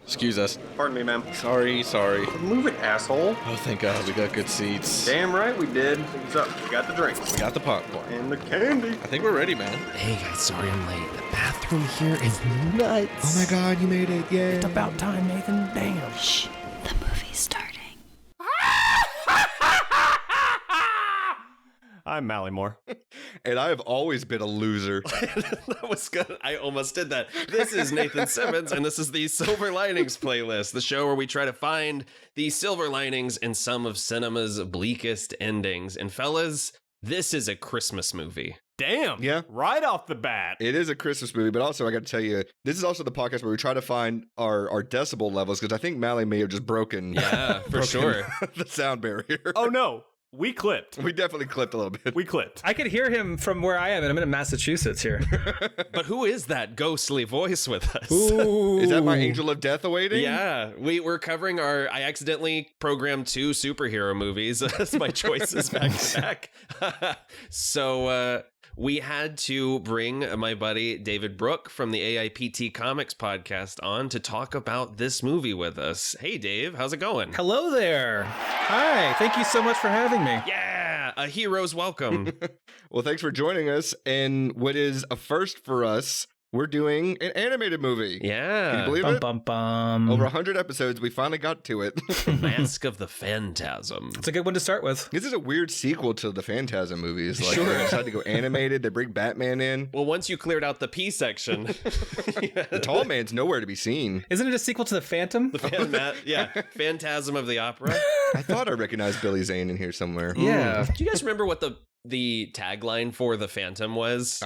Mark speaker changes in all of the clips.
Speaker 1: Excuse us.
Speaker 2: Pardon me, ma'am.
Speaker 1: Sorry.
Speaker 2: Move it, asshole.
Speaker 1: Oh, thank God, we got good seats.
Speaker 2: Damn right we did. What's up? We got the drinks.
Speaker 1: We got the popcorn.
Speaker 2: And the candy.
Speaker 1: I think we're ready, man.
Speaker 3: Hey guys, sorry I'm late. The bathroom here is nuts.
Speaker 1: Oh my God, you made it. Yay.
Speaker 3: It's about time, Nathan. Damn.
Speaker 4: Shh, the movie's starting.
Speaker 5: I'm Mallymore.
Speaker 1: And I have always been a loser.
Speaker 3: That was good. I almost did that. This is Nathan Simmons, and this is the Silver Linings playlist, the show where we try to find the silver linings in some of cinema's bleakest endings. And fellas, this is a Christmas movie.
Speaker 5: Damn.
Speaker 1: Yeah.
Speaker 5: Right off the bat.
Speaker 1: It is a Christmas movie, but also I got to tell you, this is also the podcast where we try to find our decibel levels, because I think Mally may have just broken.
Speaker 3: Yeah, for sure.
Speaker 1: The sound barrier.
Speaker 5: Oh no. We clipped.
Speaker 1: We definitely clipped a little bit.
Speaker 5: We clipped.
Speaker 6: I could hear him from where I am, and I'm in Massachusetts here.
Speaker 3: But who is that ghostly voice with us?
Speaker 6: Ooh.
Speaker 1: Is that my angel of death awaiting?
Speaker 3: Yeah, we're covering I accidentally programmed 2 superhero movies as my choices back to back. So we had to bring my buddy David Brook from the AIPT Comics podcast on to talk about this movie with us. Hey Dave, how's it going?
Speaker 6: Hello there. Hi, thank you so much for having me.
Speaker 3: Yeah, a hero's welcome.
Speaker 1: Well, thanks for joining us. And what is a first for us, we're doing an animated movie.
Speaker 3: Yeah.
Speaker 1: Can you believe
Speaker 6: Bum,
Speaker 1: it?
Speaker 6: bum, bum.
Speaker 1: Over 100 episodes, we finally got to it.
Speaker 3: Mask of the Phantasm.
Speaker 6: It's a good one to start with.
Speaker 1: This is a weird sequel to the Phantasm movies. Like,
Speaker 3: Sure.
Speaker 1: they decided to go animated. They bring Batman in.
Speaker 3: Well, once you cleared out the P section.
Speaker 1: The tall man's nowhere to be seen.
Speaker 6: Isn't it a sequel to The Phantom?
Speaker 3: Phantasm of the Opera.
Speaker 1: I thought I recognized Billy Zane in here somewhere.
Speaker 6: Yeah.
Speaker 3: Do you guys remember what the tagline for the Phantom was?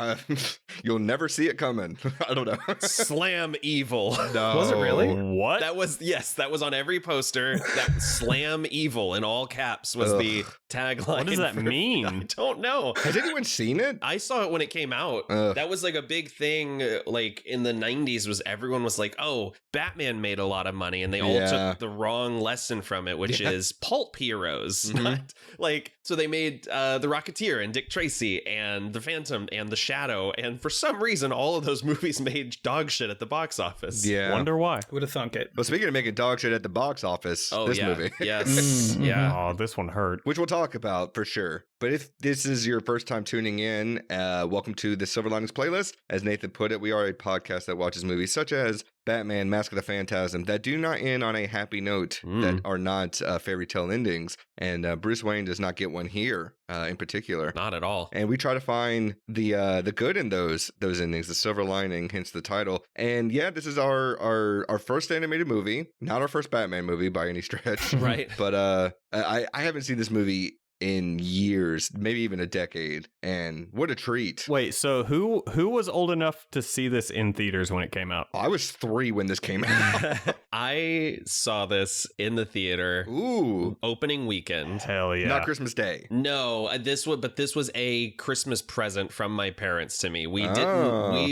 Speaker 1: You'll never see it coming. I don't know.
Speaker 3: Slam evil.
Speaker 1: No.
Speaker 6: Was it really?
Speaker 5: What?
Speaker 3: That was on every poster. That slam evil in all caps was the tagline.
Speaker 5: What does that
Speaker 3: I
Speaker 5: mean?
Speaker 3: don't know.
Speaker 1: Has anyone seen it?
Speaker 3: I saw it when it came out. That was like a big thing, like in the 90s, was everyone was like, oh, Batman made a lot of money, and they all took the wrong lesson from it, which is pulp heroes. Not like, so they made The Rocketeer and Dick Tracy and The Phantom and The Shadow, and for some reason all of those movies made dog shit at the box office.
Speaker 1: Yeah.
Speaker 5: Wonder why.
Speaker 6: Who would have thunk it?
Speaker 1: Well, speaking of making dog shit at the box office, this movie.
Speaker 3: Yes. Yeah.
Speaker 5: Oh, this one hurt.
Speaker 1: Which we'll talk about for sure. But if this is your first time tuning in, welcome to the Silver Linings playlist. As Nathan put it, we are a podcast that watches movies such as Batman, Mask of the Phantasm that do not end on a happy note, that are not fairy tale endings. And Bruce Wayne does not get one here in particular.
Speaker 3: Not at all.
Speaker 1: And we try to find the good in those endings, the silver lining, hence the title. And yeah, this is our first animated movie, not our first Batman movie by any stretch.
Speaker 3: Right.
Speaker 1: But I haven't seen this movie in years, maybe even a decade, and what a treat.
Speaker 5: Wait, so who was old enough to see this in theaters when it came out?
Speaker 1: I was 3 when this came out.
Speaker 3: I saw this in the theater.
Speaker 1: Ooh.
Speaker 3: Opening weekend.
Speaker 5: Hell yeah.
Speaker 1: Not Christmas Day.
Speaker 3: No, this was a Christmas present from my parents to me. We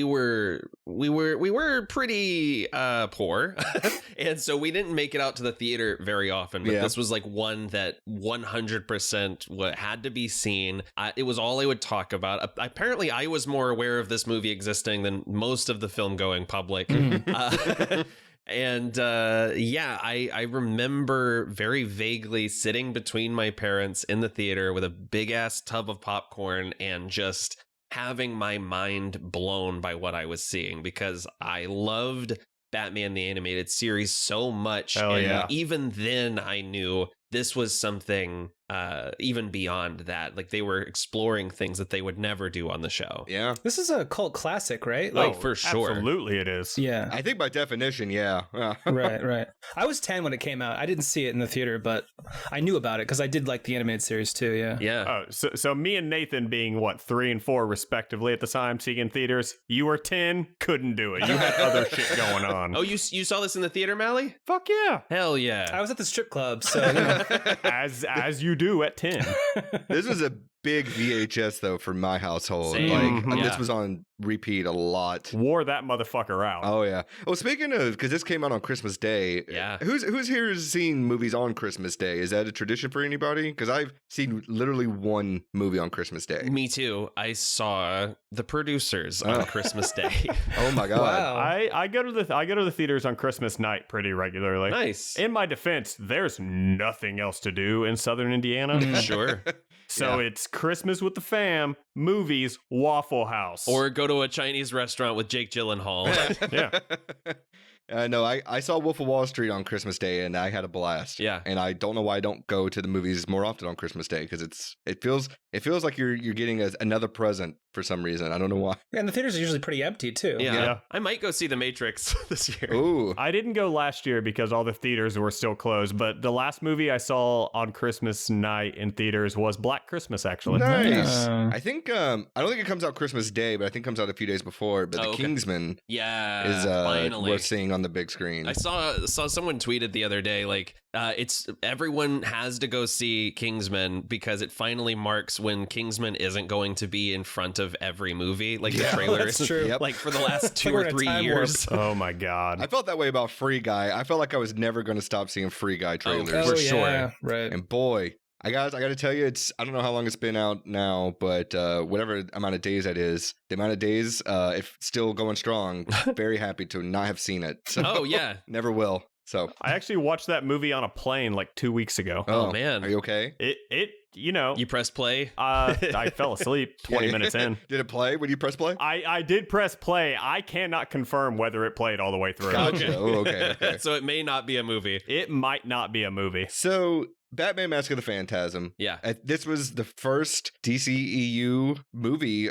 Speaker 3: were pretty poor. And so we didn't make it out to the theater very often, but this was like one that 100% what had to be seen. It was all I would talk about. Apparently I was more aware of this movie existing than most of the film going public. And I remember very vaguely sitting between my parents in the theater with a big ass tub of popcorn and just having my mind blown by what I was seeing, because I loved Batman the Animated Series so much.
Speaker 5: Hell yeah.
Speaker 3: Even then I knew this was something even beyond that. Like, they were exploring things that they would never do on the show.
Speaker 1: Yeah.
Speaker 6: This is a cult classic, right?
Speaker 3: For sure.
Speaker 5: Absolutely it is.
Speaker 6: Yeah.
Speaker 1: I think by definition, yeah.
Speaker 6: Right. I was 10 when it came out. I didn't see it in the theater, but I knew about it because I did like the animated series too, yeah.
Speaker 3: Yeah.
Speaker 5: Oh, so me and Nathan being, 3 and 4 respectively at the time, seeing in theaters, you were 10, couldn't do it. You had other shit going on.
Speaker 3: Oh, you saw this in the theater, Mally?
Speaker 5: Fuck yeah.
Speaker 3: Hell yeah.
Speaker 6: I was at the strip club, so you know.
Speaker 5: As you do at 10.
Speaker 1: This was a big VHS though for my household.
Speaker 3: Same.
Speaker 1: Like
Speaker 3: Yeah.
Speaker 1: this was on repeat a lot.
Speaker 5: Wore that motherfucker out.
Speaker 1: Oh yeah. Well, speaking of, because this came out on Christmas Day.
Speaker 3: Yeah.
Speaker 1: Who's here has seen movies on Christmas Day? Is that a tradition for anybody? Because I've seen literally one movie on Christmas Day.
Speaker 3: Me too. I saw The Producers on Christmas Day.
Speaker 1: Oh my god.
Speaker 6: Wow.
Speaker 5: I go to the theaters on Christmas night pretty regularly.
Speaker 3: Nice.
Speaker 5: In my defense, there's nothing else to do in Southern Indiana.
Speaker 3: Sure.
Speaker 5: So it's Christmas with the fam, movies, Waffle House.
Speaker 3: Or go to a Chinese restaurant with Jake Gyllenhaal.
Speaker 5: Yeah.
Speaker 1: No, I saw Wolf of Wall Street on Christmas Day and I had a blast.
Speaker 3: Yeah.
Speaker 1: And I don't know why I don't go to the movies more often on Christmas Day because it feels like you're getting another present for some reason. I don't know why.
Speaker 6: And the theaters are usually pretty empty too.
Speaker 3: Yeah. I might go see The Matrix this year.
Speaker 1: Ooh.
Speaker 5: I didn't go last year because all the theaters were still closed, but the last movie I saw on Christmas night in theaters was Black Christmas, actually.
Speaker 1: Nice. I think I don't think it comes out Christmas Day, but I think it comes out a few days before. But the Kingsman
Speaker 3: Yeah.
Speaker 1: is
Speaker 3: finally.
Speaker 1: worth seeing on the big screen.
Speaker 3: I saw someone tweeted the other day, like, it's everyone has to go see Kingsman because it finally marks when Kingsman isn't going to be in front of every movie, like the trailers.
Speaker 6: That's true.
Speaker 1: Yep.
Speaker 3: Like for the last 2
Speaker 6: we're
Speaker 3: or
Speaker 6: in a
Speaker 3: 3
Speaker 6: time
Speaker 3: years.
Speaker 5: Oh my God.
Speaker 1: I felt that way about Free Guy. I felt like I was never going to stop seeing Free Guy trailers.
Speaker 6: Oh,
Speaker 3: For
Speaker 6: yeah.
Speaker 3: sure.
Speaker 6: Right.
Speaker 1: And boy, I got to tell you, I don't know how long it's been out now, but whatever amount of days that is, the amount of days, if still going strong, very happy to not have seen it. So,
Speaker 3: Oh, yeah.
Speaker 1: never will. So,
Speaker 5: I actually watched that movie on a plane like 2 weeks ago.
Speaker 3: Oh, man.
Speaker 1: Are you okay?
Speaker 3: You press play?
Speaker 5: I fell asleep 20 minutes in.
Speaker 1: Did it play when you press play?
Speaker 5: I did press play. I cannot confirm whether it played all the way through.
Speaker 1: Gotcha. Oh, okay.
Speaker 3: So it may not be a movie.
Speaker 5: It might not be a movie.
Speaker 1: So, Batman Mask of the Phantasm.
Speaker 3: Yeah.
Speaker 1: This was the first DCEU movie,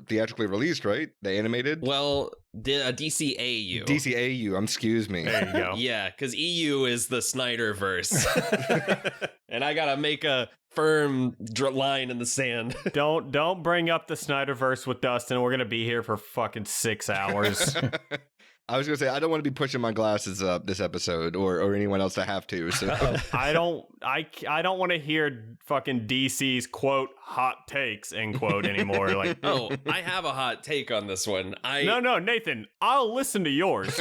Speaker 1: theatrically released, right? The animated?
Speaker 3: Well, a DCAU.
Speaker 1: DCAU, excuse me.
Speaker 5: There you go.
Speaker 3: Yeah, because EU is the Snyderverse. And I gotta make a firm line in the sand.
Speaker 5: Don't bring up the Snyderverse with Dustin. We're gonna be here for fucking 6 hours.
Speaker 1: I was gonna say I don't want to be pushing my glasses up this episode, or anyone else that have to. So
Speaker 5: I don't want to hear fucking DC's quote hot takes end quote anymore. Like,
Speaker 3: Oh, I have a hot take on this one.
Speaker 5: no, Nathan, I'll listen to yours.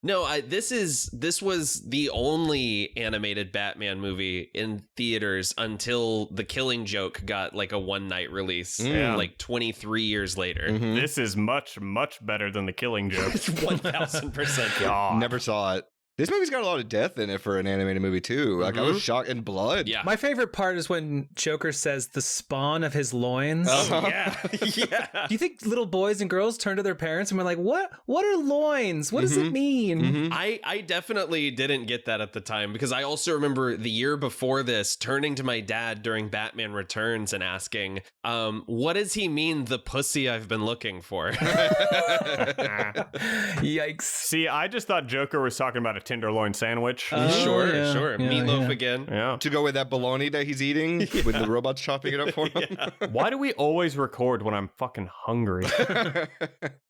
Speaker 3: No, this was the only animated Batman movie in theaters until The Killing Joke got like a one night release,
Speaker 5: Yeah.
Speaker 3: like 23 years later.
Speaker 1: Mhm.
Speaker 5: This is much better than The Killing Joke.
Speaker 3: 1000%.
Speaker 5: God.
Speaker 1: Never saw it. This movie's got a lot of death in it for an animated movie too. Like I was shocked, and blood.
Speaker 3: Yeah.
Speaker 6: My favorite part is when Joker says the spawn of his loins.
Speaker 3: Oh, yeah. Yeah.
Speaker 6: Do you think little boys and girls turn to their parents and were like, what are loins? What does it mean?
Speaker 1: Mhm.
Speaker 3: I definitely didn't get that at the time because I also remember the year before this turning to my dad during Batman Returns and asking, what does he mean, the pussy I've been looking for?
Speaker 6: Yikes.
Speaker 5: See, I just thought Joker was talking about a tenderloin sandwich.
Speaker 6: Oh,
Speaker 3: Sure.
Speaker 6: yeah,
Speaker 3: Meatloaf
Speaker 6: yeah.
Speaker 3: again.
Speaker 5: Yeah.
Speaker 1: To go with that bologna that he's eating with the robots chopping it up for him.
Speaker 5: Why do we always record when I'm fucking hungry?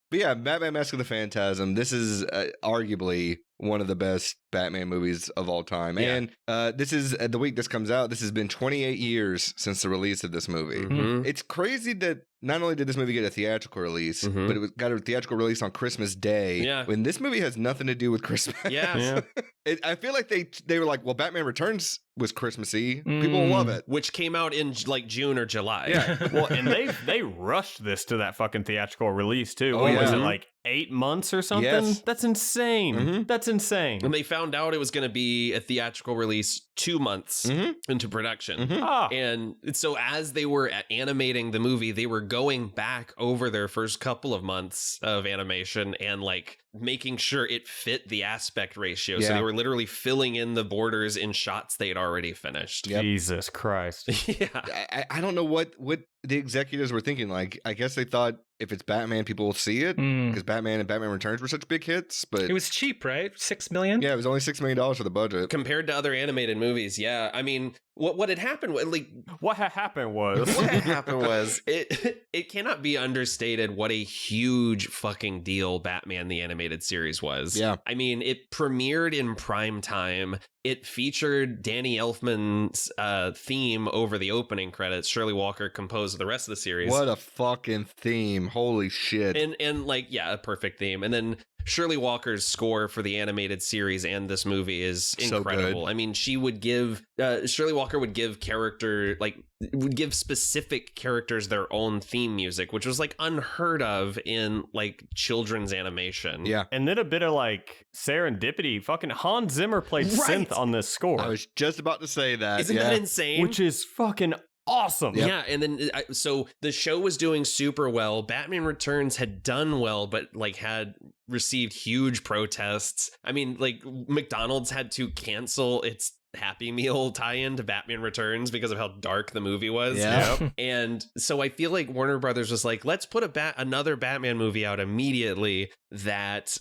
Speaker 1: But yeah, Batman Mask of the Phantasm. This is arguably one of the best Batman movies of all time.
Speaker 3: Yeah.
Speaker 1: And this is the week this comes out. This has been 28 years since the release of this movie.
Speaker 3: Mhm.
Speaker 1: It's crazy that not only did this movie get a theatrical release,
Speaker 3: Mhm.
Speaker 1: but it got a theatrical release on Christmas Day.
Speaker 3: Yeah.
Speaker 1: When this movie has nothing to do with Christmas.
Speaker 3: Yeah.
Speaker 5: Yeah.
Speaker 1: I feel like they were like, well, Batman Returns was Christmassy. People will love it.
Speaker 3: Which came out in like June or July.
Speaker 1: Yeah.
Speaker 5: Well, and they rushed this to that fucking theatrical release too.
Speaker 1: Oh,
Speaker 5: What was
Speaker 1: yeah.
Speaker 5: it, like 8 months or something?
Speaker 1: Yes.
Speaker 5: That's insane.
Speaker 1: Mhm.
Speaker 5: That's insane.
Speaker 3: And they found out it was going to be a theatrical release 2 months
Speaker 1: Mhm.
Speaker 3: into production.
Speaker 1: Mhm.
Speaker 5: Ah,
Speaker 3: And so as they were animating the movie, they were going back over their first couple of months of animation and like making sure it fit the aspect ratio. So
Speaker 1: Yeah.
Speaker 3: they were literally filling in the borders in shots they'd already finished.
Speaker 1: Yep.
Speaker 5: Jesus Christ.
Speaker 3: Yeah.
Speaker 1: I don't know what the executives were thinking. Like, I guess they thought if it's Batman, people will see it
Speaker 6: Mm.
Speaker 1: because Batman and Batman Returns were such big hits. But
Speaker 6: It was cheap, right? $6 million?
Speaker 1: yeah, it was only $6 million for the budget.
Speaker 3: Compared to other animated movies, yeah. I mean, what had happened was
Speaker 5: What happened was
Speaker 3: it cannot be understated what a huge fucking deal Batman the Animated Series was.
Speaker 1: Yeah.
Speaker 3: I mean, it premiered in prime time. It featured Danny Elfman's theme over the opening credits. Shirley Walker composed the rest of the series.
Speaker 1: What a fucking theme. Holy shit.
Speaker 3: And like, yeah, a perfect theme. And then Shirley Walker's score for the animated series and this movie is incredible.
Speaker 1: So
Speaker 3: I mean, she would give Shirley Walker would give specific characters their own theme music, which was like unheard of in like children's animation.
Speaker 1: Yeah.
Speaker 5: And then a bit of like serendipity. Fucking Hans Zimmer played synth on this score.
Speaker 1: I was just about to say that.
Speaker 3: Isn't that insane?
Speaker 5: Which is fucking awesome.
Speaker 1: Yep.
Speaker 3: Yeah, and then so the show was doing super well. Batman Returns had done well, but like had received huge protests. I mean, like McDonald's had to cancel its Happy Meal tie-in to Batman Returns because of how dark the movie was.
Speaker 1: Yeah.
Speaker 5: Yep.
Speaker 3: And so I feel like Warner Brothers was like, let's put another Batman movie out immediately that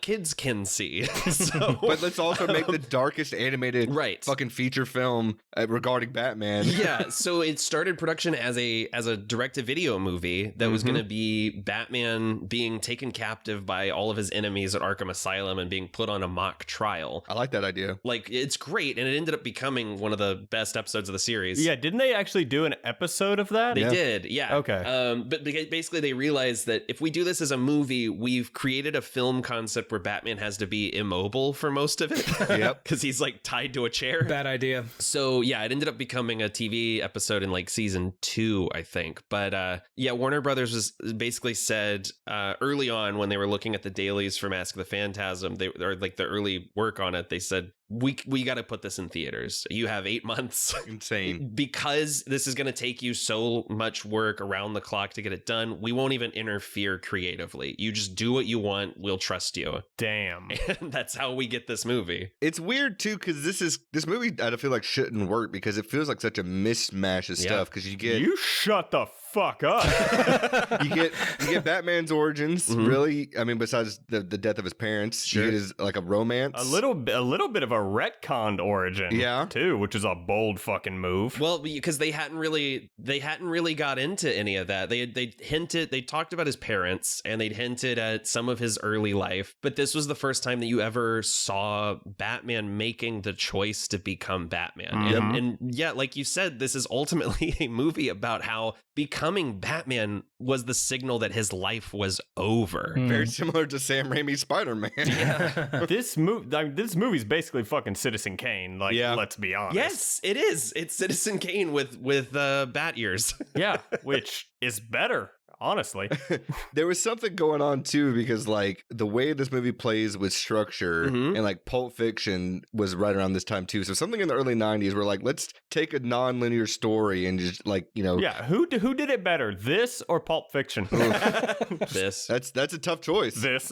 Speaker 3: kids can see. So,
Speaker 1: but let's also make the darkest animated fucking feature film regarding Batman.
Speaker 3: Yeah, so it started production as a direct-to-video movie that was going to be Batman being taken captive by all of his enemies at Arkham Asylum and being put on a mock trial.
Speaker 1: I like that idea.
Speaker 3: Like, it's great, and it ended up becoming one of the best episodes of the series.
Speaker 5: Yeah, didn't they actually do an episode of that?
Speaker 3: They did, yeah.
Speaker 5: Okay.
Speaker 3: But basically they realized that if we do this as a movie, we've created a film concept where Batman has to be immobile for most of it.
Speaker 1: Yep.
Speaker 3: Because he's like tied to a chair.
Speaker 6: Bad idea.
Speaker 3: So yeah, it ended up becoming a TV episode in like season 2, I think. But yeah, Warner Brothers was basically said early on when they were looking at the dailies for Mask of the Phantasm, or like the early work on it, they said, we got to put this in theaters. You have 8 months.
Speaker 1: Insane.
Speaker 3: Because this is going to take you so much work around the clock to get it done. We won't even interfere creatively. You just do what you want. We'll trust you.
Speaker 5: Damn.
Speaker 3: And that's how we get this movie.
Speaker 1: It's weird too, because this movie I feel like shouldn't work because it feels like such a mismatch of stuff. Because
Speaker 5: you shut the fuck up.
Speaker 1: you get Batman's origins. Really, I mean, besides the death of his parents, you get his like a romance,
Speaker 5: a little bit of a retconned origin, too, which is a bold fucking move.
Speaker 3: Well, because they hadn't really got into any of that. They talked about his parents and they'd hinted at some of his early life, but this was the first time that you ever saw Batman making the choice to become Batman. And yeah, like you said, this is ultimately a movie about how becoming Batman was the signal that his life was over.
Speaker 1: Very similar to Sam Raimi's Spider-Man.
Speaker 3: Yeah.
Speaker 5: This movie's basically fucking Citizen Kane. Like, let's be honest.
Speaker 3: Yes, it is. It's Citizen Kane with bat ears.
Speaker 5: Yeah, which is better. Honestly,
Speaker 1: there was something going on too, because like the way this movie plays with structure and like Pulp Fiction was right around this time too. So something in the early 90s where like, let's take a non-linear story and just like, you know.
Speaker 5: Yeah. Who did it better? This or Pulp Fiction?
Speaker 3: This.
Speaker 1: That's a tough choice.
Speaker 5: This.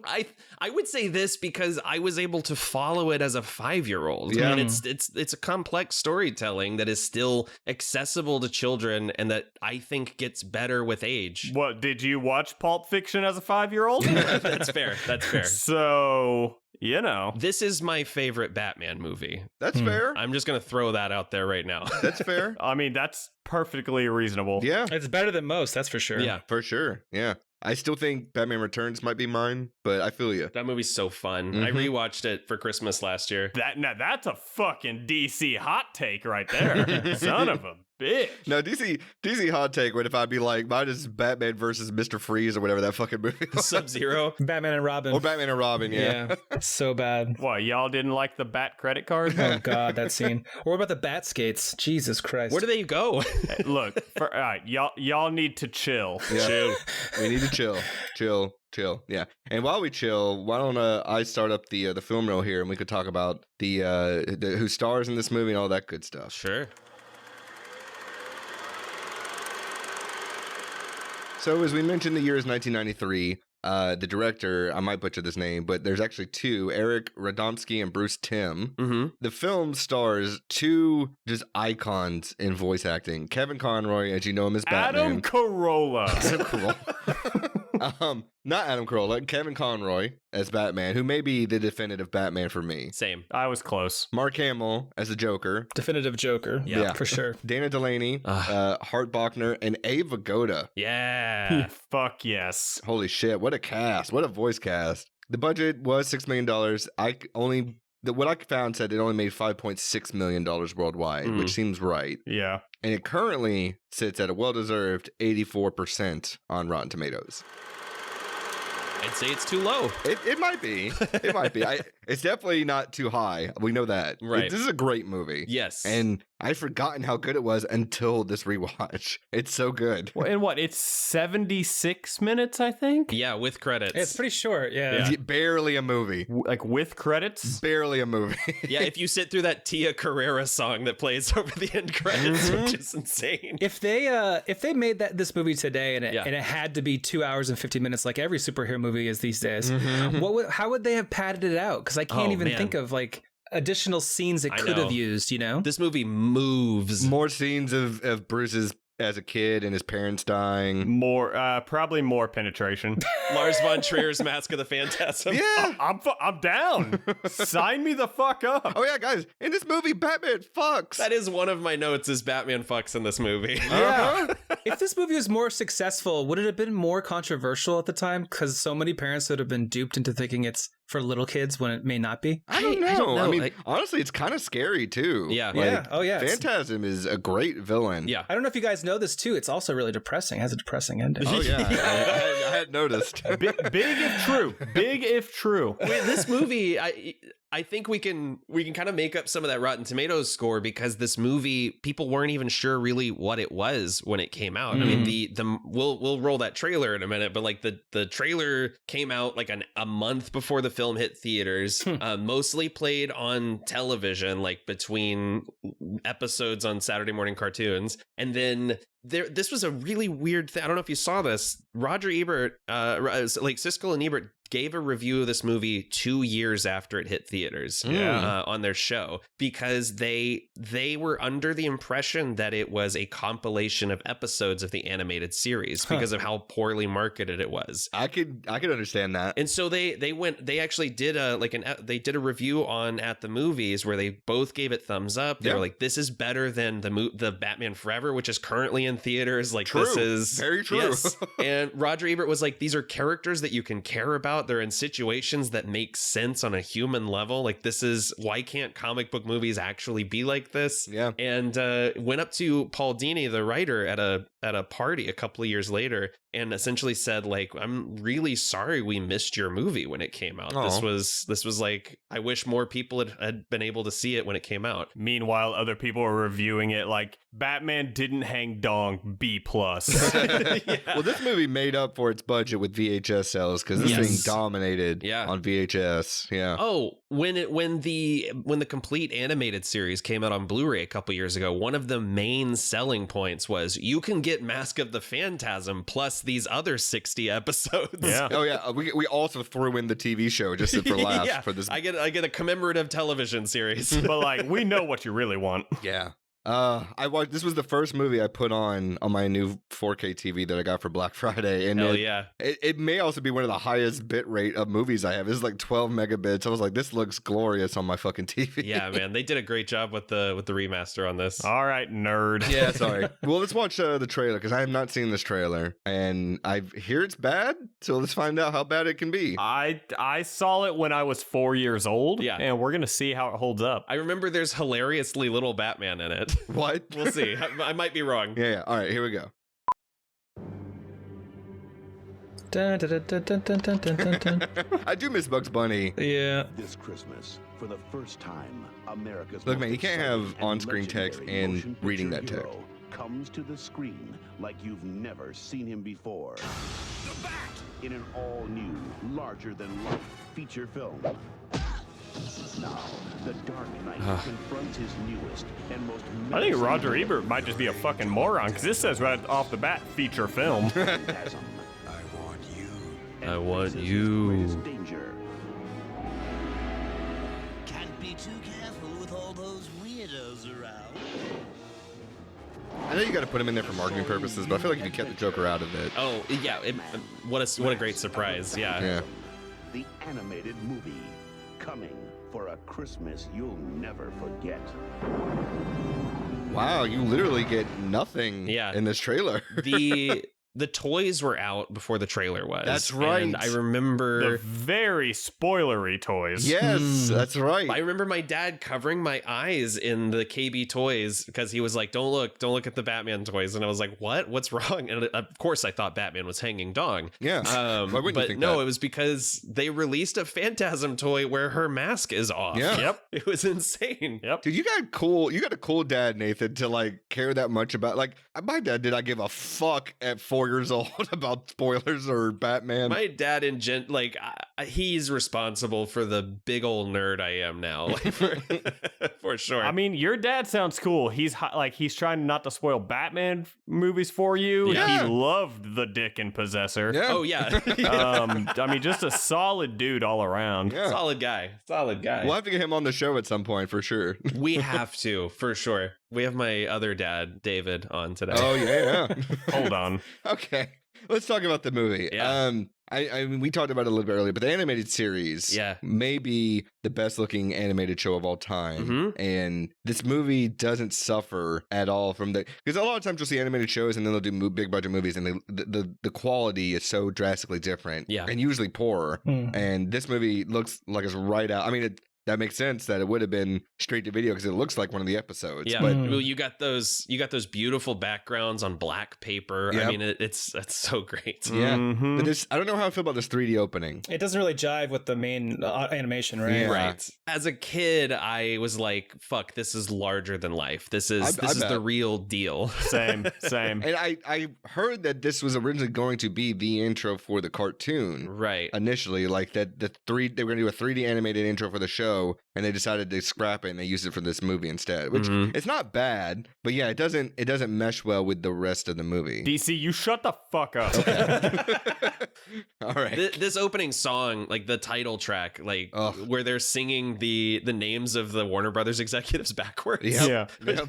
Speaker 3: I would say this because I was able to follow it as a 5-year-old.
Speaker 1: Yeah.
Speaker 3: I mean, it's a complex storytelling that is still accessible to children and that I think gets better with age.
Speaker 5: What, did you watch Pulp Fiction as a 5-year-old?
Speaker 3: That's fair.
Speaker 5: So, you know.
Speaker 3: This is my favorite Batman movie.
Speaker 1: That's fair.
Speaker 3: I'm just going to throw that out there right now.
Speaker 1: That's fair.
Speaker 5: I mean, that's perfectly reasonable.
Speaker 1: Yeah.
Speaker 6: It's better than most, that's for sure.
Speaker 3: Yeah.
Speaker 1: For sure. Yeah. I still think Batman Returns might be mine, but I feel you.
Speaker 3: That movie's so fun. I rewatched it for Christmas last year.
Speaker 5: Now that's a fucking DC hot take right there. Son of a bitch.
Speaker 1: No, DC hot take would if I'd be like, mine is Batman versus Mr. Freeze or whatever that fucking movie was.
Speaker 3: Sub-Zero.
Speaker 6: Batman and Robin.
Speaker 1: Or Batman and Robin, yeah.
Speaker 6: So bad.
Speaker 5: What, y'all didn't like the Bat credit card?
Speaker 6: Oh God, that scene. Or what about the Bat skates? Jesus Christ.
Speaker 3: Where do they go?
Speaker 5: Look, all right, y'all need to chill.
Speaker 1: Yeah.
Speaker 3: Chill.
Speaker 1: We need to chill. Yeah. And while we chill, why don't I start up the film reel here and we could talk about the who stars in this movie and all that good stuff.
Speaker 3: Sure.
Speaker 1: So as we mentioned, the year is 1993. The director, I might butcher this name, but there's actually two, Eric Radomski and Bruce Timm.
Speaker 3: Mm-hmm.
Speaker 1: The film stars two just icons in voice acting. Kevin Conroy, as you know him as Batman.
Speaker 5: Adam Carolla.
Speaker 1: Not Adam Carolla, Kevin Conroy as Batman, who may be the definitive Batman for me.
Speaker 3: Same.
Speaker 5: I was close.
Speaker 1: Mark Hamill as the Joker.
Speaker 6: Definitive Joker.
Speaker 3: Yeah.
Speaker 6: For sure.
Speaker 1: Dana Delany, Hart Bochner, and Vigoda.
Speaker 3: Yeah.
Speaker 5: Fuck yes.
Speaker 1: Holy shit, what a cast. What a voice cast. The budget was $6 million. What I found said it only made $5.6 million worldwide, which seems right.
Speaker 5: Yeah.
Speaker 1: And it currently sits at a well-deserved 84% on Rotten Tomatoes.
Speaker 3: I'd say it's too low.
Speaker 1: It might be. It might be. It's definitely not too high. We know that.
Speaker 3: Right.
Speaker 1: This is a great movie.
Speaker 3: Yes.
Speaker 1: And I'd forgotten how good it was until this rewatch. It's so good.
Speaker 5: Well, and what? It's 76 minutes, I think?
Speaker 3: Yeah, with credits.
Speaker 6: It's pretty short. Yeah.
Speaker 1: It's barely a movie.
Speaker 5: Like with credits?
Speaker 1: Barely a movie.
Speaker 3: Yeah, if you sit through that Tia Carrera song that plays over the end credits, which is insane.
Speaker 6: If they made this movie today and it had to be 2 hours and 50 minutes like every superhero movie is these days, how would they have padded it out? Because I can't even think of like additional scenes it could have used, you know?
Speaker 3: This movie moves.
Speaker 1: More scenes of Bruce's as a kid and his parents dying.
Speaker 5: Probably more penetration.
Speaker 3: Lars von Trier's Mask of the Phantasm.
Speaker 1: Yeah.
Speaker 5: I'm down. Sign me the fuck up.
Speaker 1: Oh yeah, guys, in this movie, Batman fucks.
Speaker 3: That is one of my notes is Batman fucks in this movie.
Speaker 6: Yeah. If this movie was more successful, would it have been more controversial at the time? Because so many parents would have been duped into thinking it's for little kids when it may not be.
Speaker 1: I don't know. I mean, honestly, it's kind of scary too.
Speaker 3: Yeah.
Speaker 1: Like,
Speaker 6: Oh yeah.
Speaker 1: Phantasm is a great villain.
Speaker 3: Yeah.
Speaker 6: I don't know if you guys know this too. It's also really depressing. It has a depressing ending.
Speaker 1: Oh yeah. I had noticed.
Speaker 5: Big if true. Big if true.
Speaker 3: Wait, this movie, I think we can kind of make up some of that Rotten Tomatoes score because this movie, people weren't even sure really what it was when it came out. I mean, we'll roll that trailer in a minute, but like the trailer came out like a month before the film hit theaters, mostly played on television, like between episodes on Saturday morning cartoons. And then this was a really weird thing. I don't know if you saw this. Roger Ebert, like Siskel and Ebert gave a review of this movie 2 years after it hit theaters on their show because they were under the impression that it was a compilation of episodes of the animated series because of how poorly marketed it was.
Speaker 1: I could understand that.
Speaker 3: And so they actually did a review on At the Movies where they both gave it thumbs up. They were like, this is better than the Batman Forever, which is currently in theaters. Like
Speaker 1: true.
Speaker 3: This is
Speaker 1: very true.
Speaker 3: Yes. And Roger Ebert was like, these are characters that you can care about. They're in situations that make sense on a human level. Like this is why can't comic book movies actually be like this?
Speaker 1: Yeah.
Speaker 3: And went up to Paul Dini, the writer, at a party a couple of years later and essentially said like, I'm really sorry we missed your movie when it came out.
Speaker 1: Aww.
Speaker 3: This was like, I wish more people had been able to see it when it came out.
Speaker 5: Meanwhile, other people are reviewing it like Batman didn't hang dong, B+.
Speaker 3: Yeah.
Speaker 1: Well, this movie made up for its budget with VHS sales because this thing dominated on VHS. Yeah.
Speaker 3: Oh, when the complete animated series came out on Blu-ray a couple years ago, one of the main selling points was you can get Mask of the Phantasm plus these other 60 episodes.
Speaker 5: Yeah.
Speaker 1: Oh yeah. We also threw in the TV show just for laughs for this.
Speaker 3: I get a commemorative television series.
Speaker 5: But like, we know what you really want.
Speaker 1: Yeah. I watched. This was the first movie I put on my new 4K TV that I got for Black Friday, and it may also be one of the highest bit rate of movies I have. This is like 12 megabits. I was like, this looks glorious on my fucking TV.
Speaker 3: Yeah, man, they did a great job with the remaster on this.
Speaker 5: All right, nerd.
Speaker 1: Yeah, sorry. Well, let's watch the trailer because I have not seen this trailer, and I hear it's bad. So let's find out how bad it can be.
Speaker 5: I saw it when I was 4 years old.
Speaker 3: Yeah,
Speaker 5: and we're gonna see how it holds up.
Speaker 3: I remember there's hilariously little Batman in it.
Speaker 1: What?
Speaker 3: We'll see. I might be wrong.
Speaker 1: Yeah. All right, here we go.
Speaker 6: Dun, dun, dun, dun, dun, dun, dun, dun.
Speaker 1: I do miss Bugs Bunny.
Speaker 6: Yeah.
Speaker 7: This Christmas, for the first time, America's
Speaker 1: Look, man, you can't have on-screen text and reading that text.
Speaker 7: Comes to the screen like you've never seen him before. The Bat! In an all-new, larger-than-life feature film. Now, the Dark Knight confronts his newest and most.
Speaker 5: I think Roger Ebert might just be a fucking moron because this says right off the bat, feature film.
Speaker 7: Phantasm.
Speaker 3: I want you.
Speaker 7: Danger.
Speaker 8: Can't be too careful with all those weirdos around.
Speaker 1: I know you got to put him in there for marketing purposes, but I feel like if you kept the Joker out of it.
Speaker 3: Oh yeah, what a great surprise. Yeah.
Speaker 7: The animated movie coming for a Christmas you'll never forget.
Speaker 1: Wow, you literally get nothing in this trailer.
Speaker 3: The toys were out before the trailer was.
Speaker 1: That's right.
Speaker 3: And I remember
Speaker 5: the very spoilery toys.
Speaker 1: Yes, that's right.
Speaker 3: I remember my dad covering my eyes in the KB toys because he was like, don't look at the Batman toys. And I was like, what's wrong? And of course I thought Batman was hanging dong.
Speaker 1: Yeah. Why wouldn't you think
Speaker 3: no,
Speaker 1: that?
Speaker 3: it was because they released a Phantasm toy where her mask is off.
Speaker 1: Yeah.
Speaker 5: Yep.
Speaker 3: It was insane.
Speaker 5: Yep.
Speaker 1: Dude, you got a cool dad, Nathan, to like care that much about, like, my dad did not give a fuck at 4 years old about spoilers or Batman.
Speaker 3: My dad he's responsible for the big old nerd I am now, like, for sure.
Speaker 5: I mean, your dad sounds cool. He's trying not to spoil Batman movies for you.
Speaker 1: Yeah.
Speaker 5: He loved the Dick and Possessor.
Speaker 1: Yeah.
Speaker 3: Oh yeah.
Speaker 5: I mean, just a solid dude all around.
Speaker 1: Yeah.
Speaker 3: Solid guy.
Speaker 1: We'll have to get him on the show at some point for sure.
Speaker 3: We have to, for sure. We have my other dad, David, on today.
Speaker 1: Oh yeah.
Speaker 5: Hold on.
Speaker 1: Okay. Let's talk about the movie.
Speaker 3: Yeah.
Speaker 1: I mean, we talked about it a little bit earlier, but the animated series may be the best looking animated show of all time.
Speaker 3: Mm-hmm.
Speaker 1: And this movie doesn't suffer at all from because a lot of times you'll see animated shows and then they'll do big budget movies and the quality is so drastically different and usually poorer. And this movie looks like it's right out. I mean, that makes sense that it would have been straight to video because it looks like one of the episodes.
Speaker 3: Yeah,
Speaker 1: but
Speaker 3: well, you got those beautiful backgrounds on black paper.
Speaker 1: Yep.
Speaker 3: I mean, that's so great.
Speaker 1: Yeah,
Speaker 5: Mhm.
Speaker 1: but this, I don't know how I feel about this 3D opening.
Speaker 6: It doesn't really jive with the main animation, right?
Speaker 1: Yeah.
Speaker 3: Right. As a kid, I was like, "Fuck, this is larger than life. This is the real deal."
Speaker 5: Same.
Speaker 1: And I heard that this was originally going to be the intro for the cartoon.
Speaker 3: Right.
Speaker 1: Initially, like they were going to do a 3D animated intro for the show, and they decided to scrap it and they used it for this movie instead. Which it's not bad, but yeah, it doesn't mesh well with the rest of the movie.
Speaker 5: DC, you shut the fuck up.
Speaker 1: All right.
Speaker 3: This opening song, like the title track, like where they're singing the names of the Warner Brothers executives backwards.
Speaker 1: Yep.
Speaker 5: Yeah.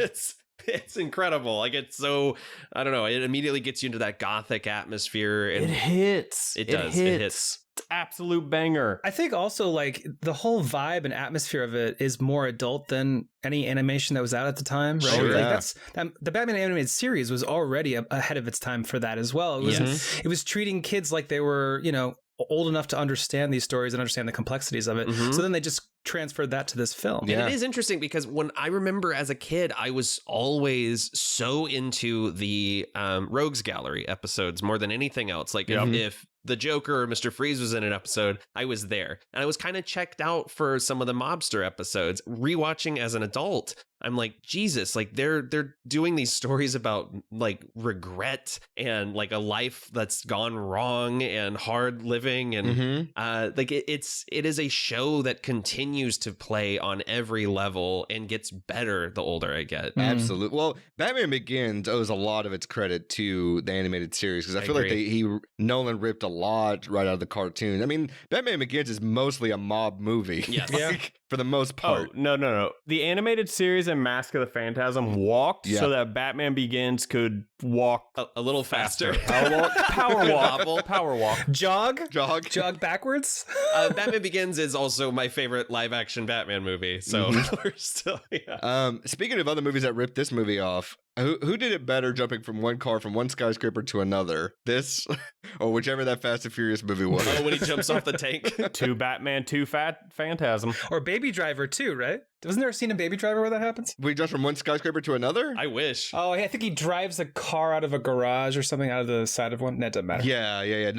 Speaker 3: It's incredible. Like, it's so, I don't know, it immediately gets you into that gothic atmosphere. And
Speaker 5: It hits.
Speaker 3: It does. It hits.
Speaker 5: It's absolute banger.
Speaker 6: I think also like the whole vibe and atmosphere of it is more adult than any animation that was out at the time, right?
Speaker 1: Sure,
Speaker 6: Like
Speaker 1: yeah.
Speaker 6: the Batman animated series was already ahead of its time for that as well. It was treating kids like they were, old enough to understand these stories and understand the complexities of it. So then they just transferred that to this film.
Speaker 3: And it is interesting because when I remember as a kid, I was always so into the Rogues Gallery episodes more than anything else. Like if the Joker or Mr. Freeze was in an episode, I was there. And I was kind of checked out for some of the mobster episodes. Rewatching as an adult, I'm like, Jesus, like they're doing these stories about like regret and like a life that's gone wrong and hard living. And like it is a show that continues to play on every level and gets better the older I get.
Speaker 1: Absolutely. Well, Batman Begins owes a lot of its credit to the animated series because I feel
Speaker 3: agree.
Speaker 1: like Nolan ripped a lot right out of the cartoon. I mean, Batman Begins is mostly a mob movie.
Speaker 3: Yes.
Speaker 1: For the most part.
Speaker 5: Oh, no. The animated series and Mask of the Phantasm walked so that Batman Begins could walk
Speaker 3: a little faster.
Speaker 5: Power walk.
Speaker 6: Jog backwards.
Speaker 3: Batman Begins is also my favorite live action Batman movie. So we're still,
Speaker 1: speaking of other movies that ripped this movie off, who did it better jumping from one car from one skyscraper to another? This or whichever that Fast and Furious movie was.
Speaker 3: Oh, when he jumps off the tank.
Speaker 5: 2 Batman, 2 Phantasm.
Speaker 6: Or Baby Driver too, right? Wasn't there a scene in Baby Driver where that happens?
Speaker 1: We jump from one skyscraper to another?
Speaker 3: I wish.
Speaker 6: Oh, I think he drives a car out of a garage or something out of the side of one. That doesn't matter.
Speaker 1: Yeah.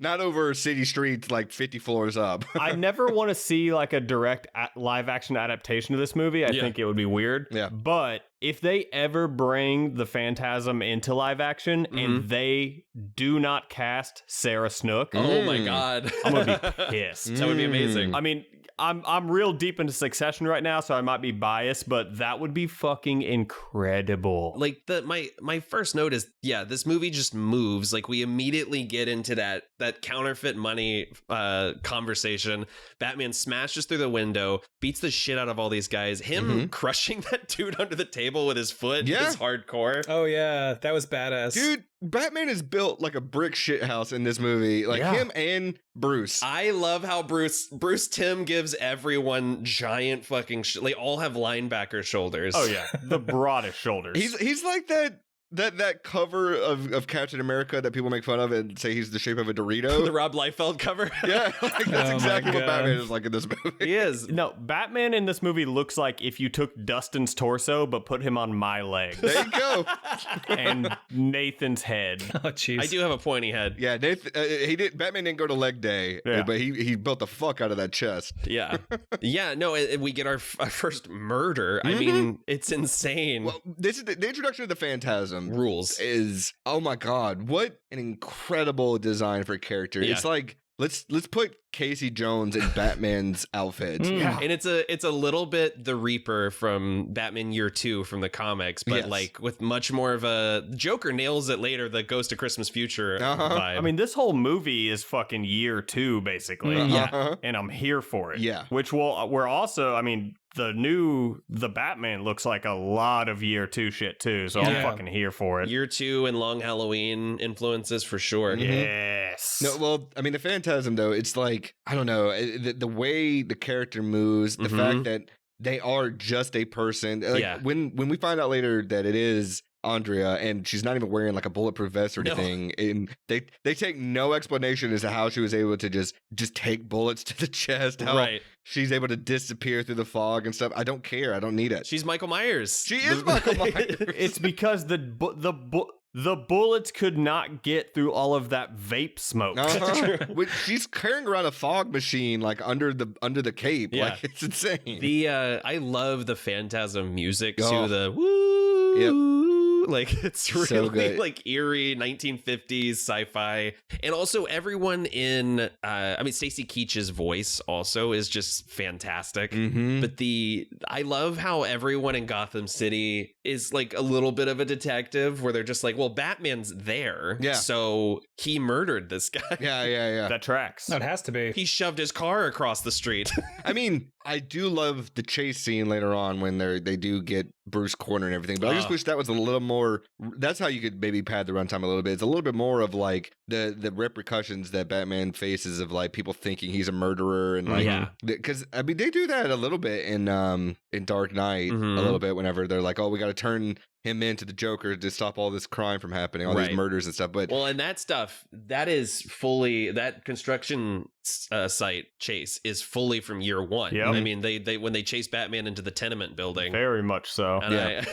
Speaker 1: Not over city streets like 50 floors up.
Speaker 5: I never want to see like a direct live action adaptation of this movie. I think it would be weird.
Speaker 1: Yeah.
Speaker 5: But if they ever bring the Phantasm into live action and they do not cast Sarah Snook,
Speaker 3: oh my God,
Speaker 5: I'm gonna be pissed.
Speaker 3: That would be amazing.
Speaker 5: I mean, I'm real deep into Succession right now, so I might be biased, but that would be fucking incredible.
Speaker 3: Like my first note is, this movie just moves. Like we immediately get into that counterfeit money conversation. Batman smashes through the window, beats the shit out of all these guys. Him crushing that dude under the table table with his foot.
Speaker 1: Yeah.
Speaker 3: It's hardcore.
Speaker 6: Oh yeah, that was badass.
Speaker 1: Dude, Batman is built like a brick shithouse in this movie. Like him and Bruce.
Speaker 3: I love how Bruce Timm gives everyone giant fucking they all have linebacker shoulders.
Speaker 5: Oh yeah, the broadest shoulders.
Speaker 1: He's like that cover of Captain America that people make fun of and say he's the shape of a Dorito.
Speaker 3: The Rob Liefeld cover.
Speaker 1: Yeah, like that's exactly what Batman is like in this movie.
Speaker 3: He is.
Speaker 5: No, Batman in this movie looks like if you took Dustin's torso but put him on my legs.
Speaker 1: There you go.
Speaker 5: And Nathan's head.
Speaker 6: Oh jeez.
Speaker 3: I do have a pointy head.
Speaker 1: Yeah, Batman didn't go to leg day, but he built the fuck out of that chest.
Speaker 3: Yeah. Yeah, no, we get our first murder. I mean, it's insane.
Speaker 1: Well, this is the introduction of the Phantasm.
Speaker 3: Rules
Speaker 1: Is, oh my god, what an incredible design for a character.
Speaker 3: Yeah.
Speaker 1: It's like let's put Casey Jones in Batman's outfit.
Speaker 5: Yeah.
Speaker 3: And it's a little bit the Reaper from Batman Year 2 from the comics, but like with much more of a Joker nails it later, the Ghost of Christmas Future vibe.
Speaker 5: I mean, this whole movie is fucking Year 2, basically.
Speaker 3: Yeah.
Speaker 5: And I'm here for it.
Speaker 1: Yeah.
Speaker 5: Which we're also, I mean, the Batman looks like a lot of Year 2 shit too, so I'm fucking here for it.
Speaker 3: Year 2 and Long Halloween influences for sure.
Speaker 5: Yes.
Speaker 1: No, well, I mean, the Phantasm though, it's like, I don't know, the way the character moves, the fact that they are just a person. Like when we find out later that it is Andrea and she's not even wearing like a bulletproof vest or anything, and they take no explanation as to how she was able to just take bullets to the chest, how she's able to disappear through the fog and stuff. I don't care. I don't need it.
Speaker 3: She's Michael Myers.
Speaker 1: She is Michael Myers.
Speaker 5: It's because the bullets could not get through all of that vape smoke.
Speaker 1: She's carrying around a fog machine like under the cape.
Speaker 3: Yeah.
Speaker 1: Like it's insane.
Speaker 3: I love the Phantasm music too. The woo.
Speaker 1: Yep.
Speaker 3: Like it's really
Speaker 1: So good.
Speaker 3: like eerie 1950s sci-fi, and also everyone in I mean Stacy Keach's voice also is just fantastic. But I love how everyone in Gotham City is like a little bit of a detective, where they're just like, well, Batman's there, so he murdered this guy.
Speaker 1: Yeah.
Speaker 5: That tracks.
Speaker 6: No, it has to be.
Speaker 3: He shoved his car across the street.
Speaker 1: I mean, I do love the chase scene later on when they do get Bruce cornered and everything, but I just wish that was a little more. That's how you could maybe pad the runtime a little bit. It's a little bit more of like the repercussions that Batman faces of like people thinking he's a murderer and like because I mean they do that a little bit in Dark Knight a little bit whenever they're like, oh, we got to turn him into the Joker to stop all this crime from happening, all these murders and stuff. But
Speaker 3: well, and that stuff that is fully that construction site chase is fully from Year 1.
Speaker 5: Yep.
Speaker 3: I mean, they when they chase Batman into the tenement building,
Speaker 5: very much so.
Speaker 3: And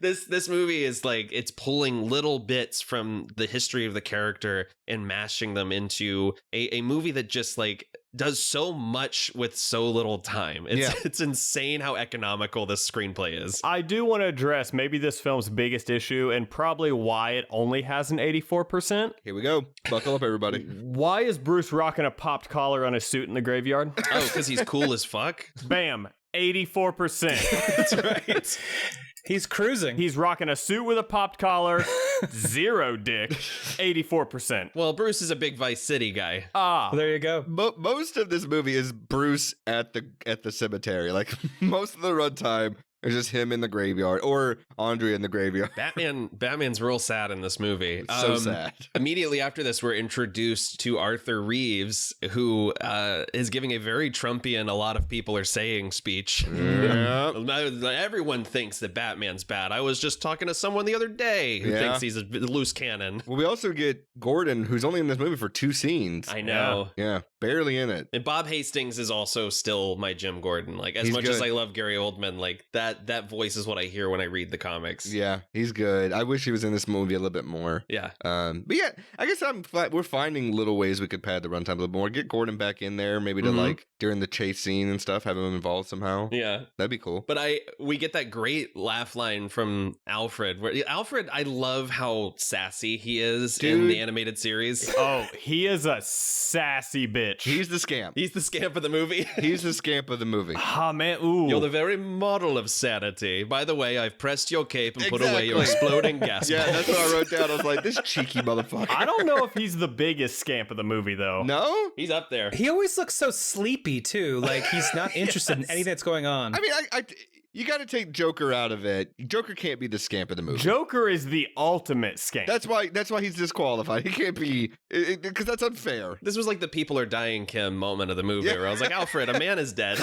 Speaker 3: this movie is like it's pulling little bits from the history of the character and mashing them into a movie that just like does so much with so little time. It's insane how economical this screenplay is.
Speaker 5: I do want to address maybe this film's biggest issue and probably why it only has an 84%.
Speaker 1: Here we go. Buckle up, everybody.
Speaker 5: Why is Bruce rocking a popped collar on his suit in the graveyard?
Speaker 3: Oh, because he's cool as fuck?
Speaker 5: Bam. 84%.
Speaker 3: That's right.
Speaker 6: He's cruising.
Speaker 5: He's rocking a suit with a popped collar, 0 dick, 84%.
Speaker 3: Well, Bruce is a big Vice City guy.
Speaker 6: Well, there you go.
Speaker 1: Most of this movie is Bruce at the cemetery. Like most of the runtime is just him in the graveyard or Andrea in the graveyard.
Speaker 3: Batman's real sad in this movie.
Speaker 1: So sad.
Speaker 3: Immediately after this, we're introduced to Arthur Reeves, who is giving a very Trumpian, a lot of people are saying speech. Everyone thinks that Batman's bad. I was just talking to someone the other day who thinks he's a loose cannon.
Speaker 1: Well, we also get Gordon, who's only in this movie for 2 scenes.
Speaker 3: I know.
Speaker 1: Yeah, barely in it.
Speaker 3: And Bob Hastings is also still my Jim Gordon. Like, as much as I love Gary Oldman, like that voice is what I hear when I read the comics.
Speaker 1: Yeah, he's good. I wish he was in this movie a little bit more.
Speaker 3: Yeah.
Speaker 1: But yeah, I guess we're finding little ways we could pad the runtime a little more. Get Gordon back in there, maybe to like during the chase scene and stuff, have him involved somehow.
Speaker 3: Yeah,
Speaker 1: that'd be cool.
Speaker 3: But we get that great laugh line from Alfred. Where Alfred, I love how sassy he is in the animated series.
Speaker 5: Oh, he is a sassy bitch.
Speaker 1: He's the scamp.
Speaker 3: He's the scamp of the movie.
Speaker 1: He's the scamp of the movie.
Speaker 5: Ah, man, ooh.
Speaker 3: You're the very model of sanity. By the way, I've pressed your cape and put away your exploding gas
Speaker 1: Yeah, that's what I wrote down. I was like, this cheeky motherfucker.
Speaker 5: I don't know if he's the biggest scamp of the movie, though.
Speaker 1: No?
Speaker 3: He's up there.
Speaker 6: He always looks so sleepy, too. Like, he's not interested in anything that's going on.
Speaker 1: I mean, you got to take Joker out of it. Joker can't be the scamp of the movie.
Speaker 5: Joker is the ultimate scamp.
Speaker 1: That's why he's disqualified. He can't be, because that's unfair.
Speaker 3: This was like the people are dying Kim moment of the movie where I was like, Alfred, a man is dead.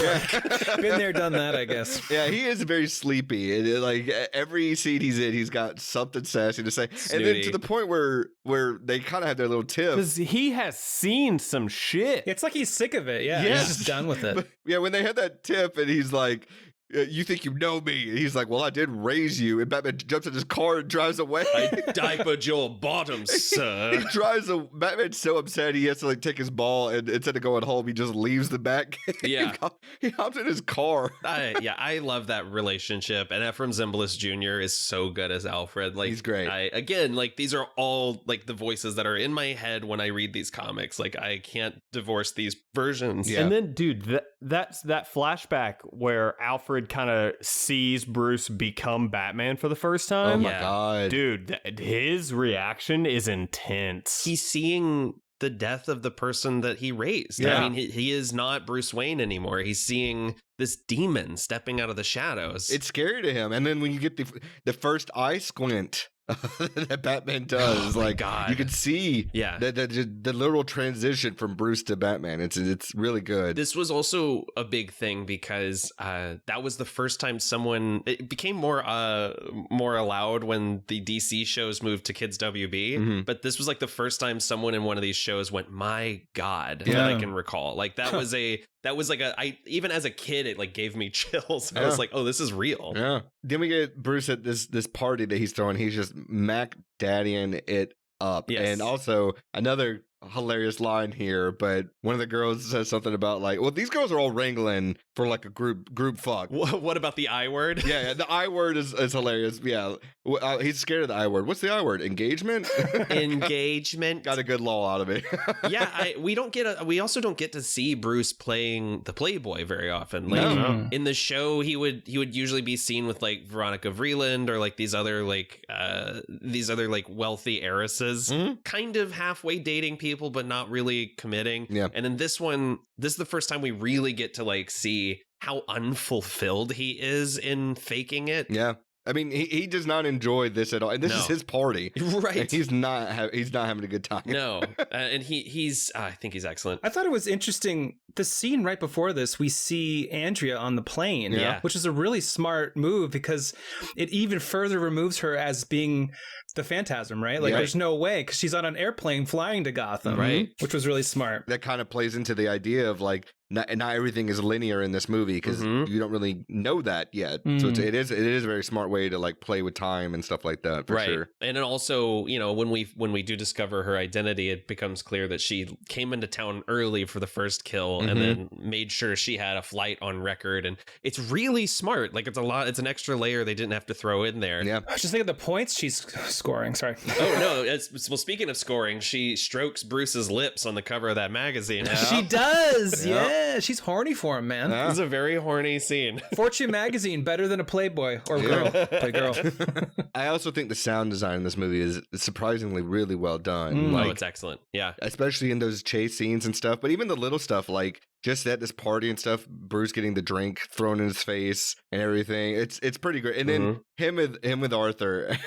Speaker 6: Been there, done that, I guess.
Speaker 1: Yeah, he is very sleepy. And like every scene he's in, he's got something sassy to say.
Speaker 3: Snooty.
Speaker 1: And then to the point where they kind of have their little tiff.
Speaker 5: Because he has seen some shit.
Speaker 6: It's like he's sick of it. Yeah,
Speaker 1: Yes.
Speaker 6: he's just done with it.
Speaker 1: But, yeah, when they had that tip and he's like, you think you know me? And he's like, well, I did raise you. And Batman jumps in his car and drives away.
Speaker 3: I diapered your bottoms, sir.
Speaker 1: He drives Batman's so upset he has to like take his ball, and instead of going home, he just leaves the back.
Speaker 3: Yeah.
Speaker 1: He hops in his car.
Speaker 3: I love that relationship. And Ephraim Zimbalist Jr. is so good as Alfred. Like,
Speaker 1: he's great.
Speaker 3: Again, like these are all like the voices that are in my head when I read these comics. Like I can't divorce these versions.
Speaker 1: Yeah.
Speaker 5: And then, dude, that's that flashback where Alfred kind of sees Bruce become Batman for the first time.
Speaker 1: Oh my God.
Speaker 5: Dude, his reaction is intense.
Speaker 3: He's seeing the death of the person that he raised.
Speaker 1: Yeah.
Speaker 3: I mean, he is not Bruce Wayne anymore. He's seeing this demon stepping out of the shadows.
Speaker 1: It's scary to him. And then when you get the first eye squint that Batman does, like
Speaker 3: God.
Speaker 1: you can see the literal transition from Bruce to Batman. It's really good.
Speaker 3: This was also a big thing because that was the first time it became more allowed when the DC shows moved to Kids WB.
Speaker 1: Mm-hmm.
Speaker 3: But this was like the first time someone in one of these shows went, my God, that I can recall. Like that was even as a kid, it like gave me chills. I was like, oh, this is real.
Speaker 1: Yeah. Then we get Bruce at this party that he's throwing. He's just Mac Daddying it up.
Speaker 3: Yes.
Speaker 1: And also another hilarious line here, but one of the girls says something about like, well, these girls are all wrangling for like a group fuck.
Speaker 3: What about the I word?
Speaker 1: Yeah, the I word is hilarious. Yeah, he's scared of the I word. What's the I word? Engagement.
Speaker 3: Engagement.
Speaker 1: Got a good law out of it.
Speaker 3: Yeah, we also don't get to see Bruce playing the Playboy very often. Like in the show, he would usually be seen with like Veronica Vreeland or like these other wealthy heiresses, kind of halfway dating people, but not really committing.
Speaker 1: Yeah.
Speaker 3: And in this one, this is the first time we really get to like see how unfulfilled he is in faking it.
Speaker 1: Yeah. I mean, he does not enjoy this at all, and this is his party,
Speaker 3: right?
Speaker 1: And he's not having a good time.
Speaker 3: No, and he's I think he's excellent.
Speaker 6: I thought it was interesting. The scene right before this, we see Andrea on the plane, which is a really smart move because it even further removes her as being the Phantasm, right? Like, there's no way because she's on an airplane flying to Gotham,
Speaker 3: right?
Speaker 6: Which was really smart.
Speaker 1: That kind of plays into the idea of like not everything is linear in this movie because you don't really know that yet. So it is a very smart way to like play with time and stuff like that, for sure.
Speaker 3: And then also, you know, when we do discover her identity, it becomes clear that she came into town early for the first kill and then made sure she had a flight on record. And it's really smart. Like it's an extra layer they didn't have to throw in there.
Speaker 1: Yeah.
Speaker 6: I was just thinking of the points she's scoring. Sorry.
Speaker 3: Oh no! Well, speaking of scoring, she strokes Bruce's lips on the cover of that magazine.
Speaker 6: She does. Yeah, she's horny for him, man.
Speaker 3: It's a very horny scene.
Speaker 6: Fortune magazine better than a Playboy or girl. Play girl.
Speaker 1: I also think the sound design in this movie is surprisingly really well done. Like,
Speaker 3: it's excellent. Yeah,
Speaker 1: especially in those chase scenes and stuff. But even the little stuff, like just at this party and stuff, Bruce getting the drink thrown in his face and everything. It's pretty great. And then him with Arthur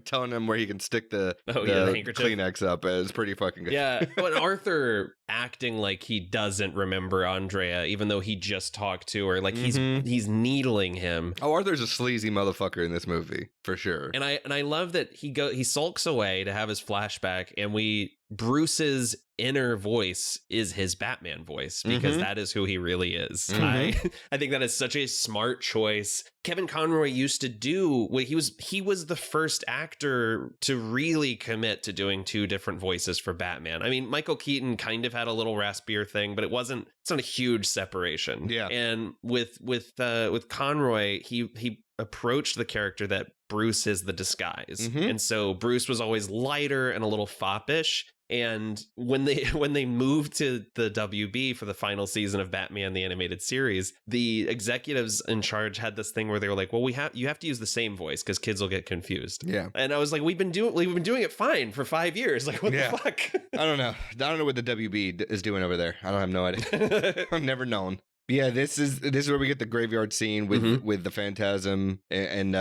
Speaker 1: telling him where he can stick the Kleenex up is pretty fucking good.
Speaker 3: Yeah, but Arthur acting like he doesn't remember Andrea, even though he just talked to her, like he's needling him.
Speaker 1: Oh, Arthur's a sleazy motherfucker in this movie for sure.
Speaker 3: And I love that he sulks away to have his flashback, and Bruce's inner voice is his Batman voice because that is who he really is. I think that is such a smart choice. Kevin Conroy used to do he was the first actor to really commit to doing two different voices for Batman. I mean, Michael Keaton kind of had a little raspier thing, but it's not a huge separation.
Speaker 1: Yeah.
Speaker 3: And with Conroy, he approached the character that Bruce is the disguise. And so Bruce was always lighter and a little foppish. And when they moved to the WB for the final season of Batman the Animated Series, the executives in charge had this thing where they were like, "Well, you have to use the same voice because kids will get confused." Yeah, and I was like, "We've been doing it fine for 5 years. Like, what the fuck?"
Speaker 1: I don't know what the WB is doing over there. I don't have no idea. I've never known. Yeah, this is where we get the graveyard scene with the Phantasm and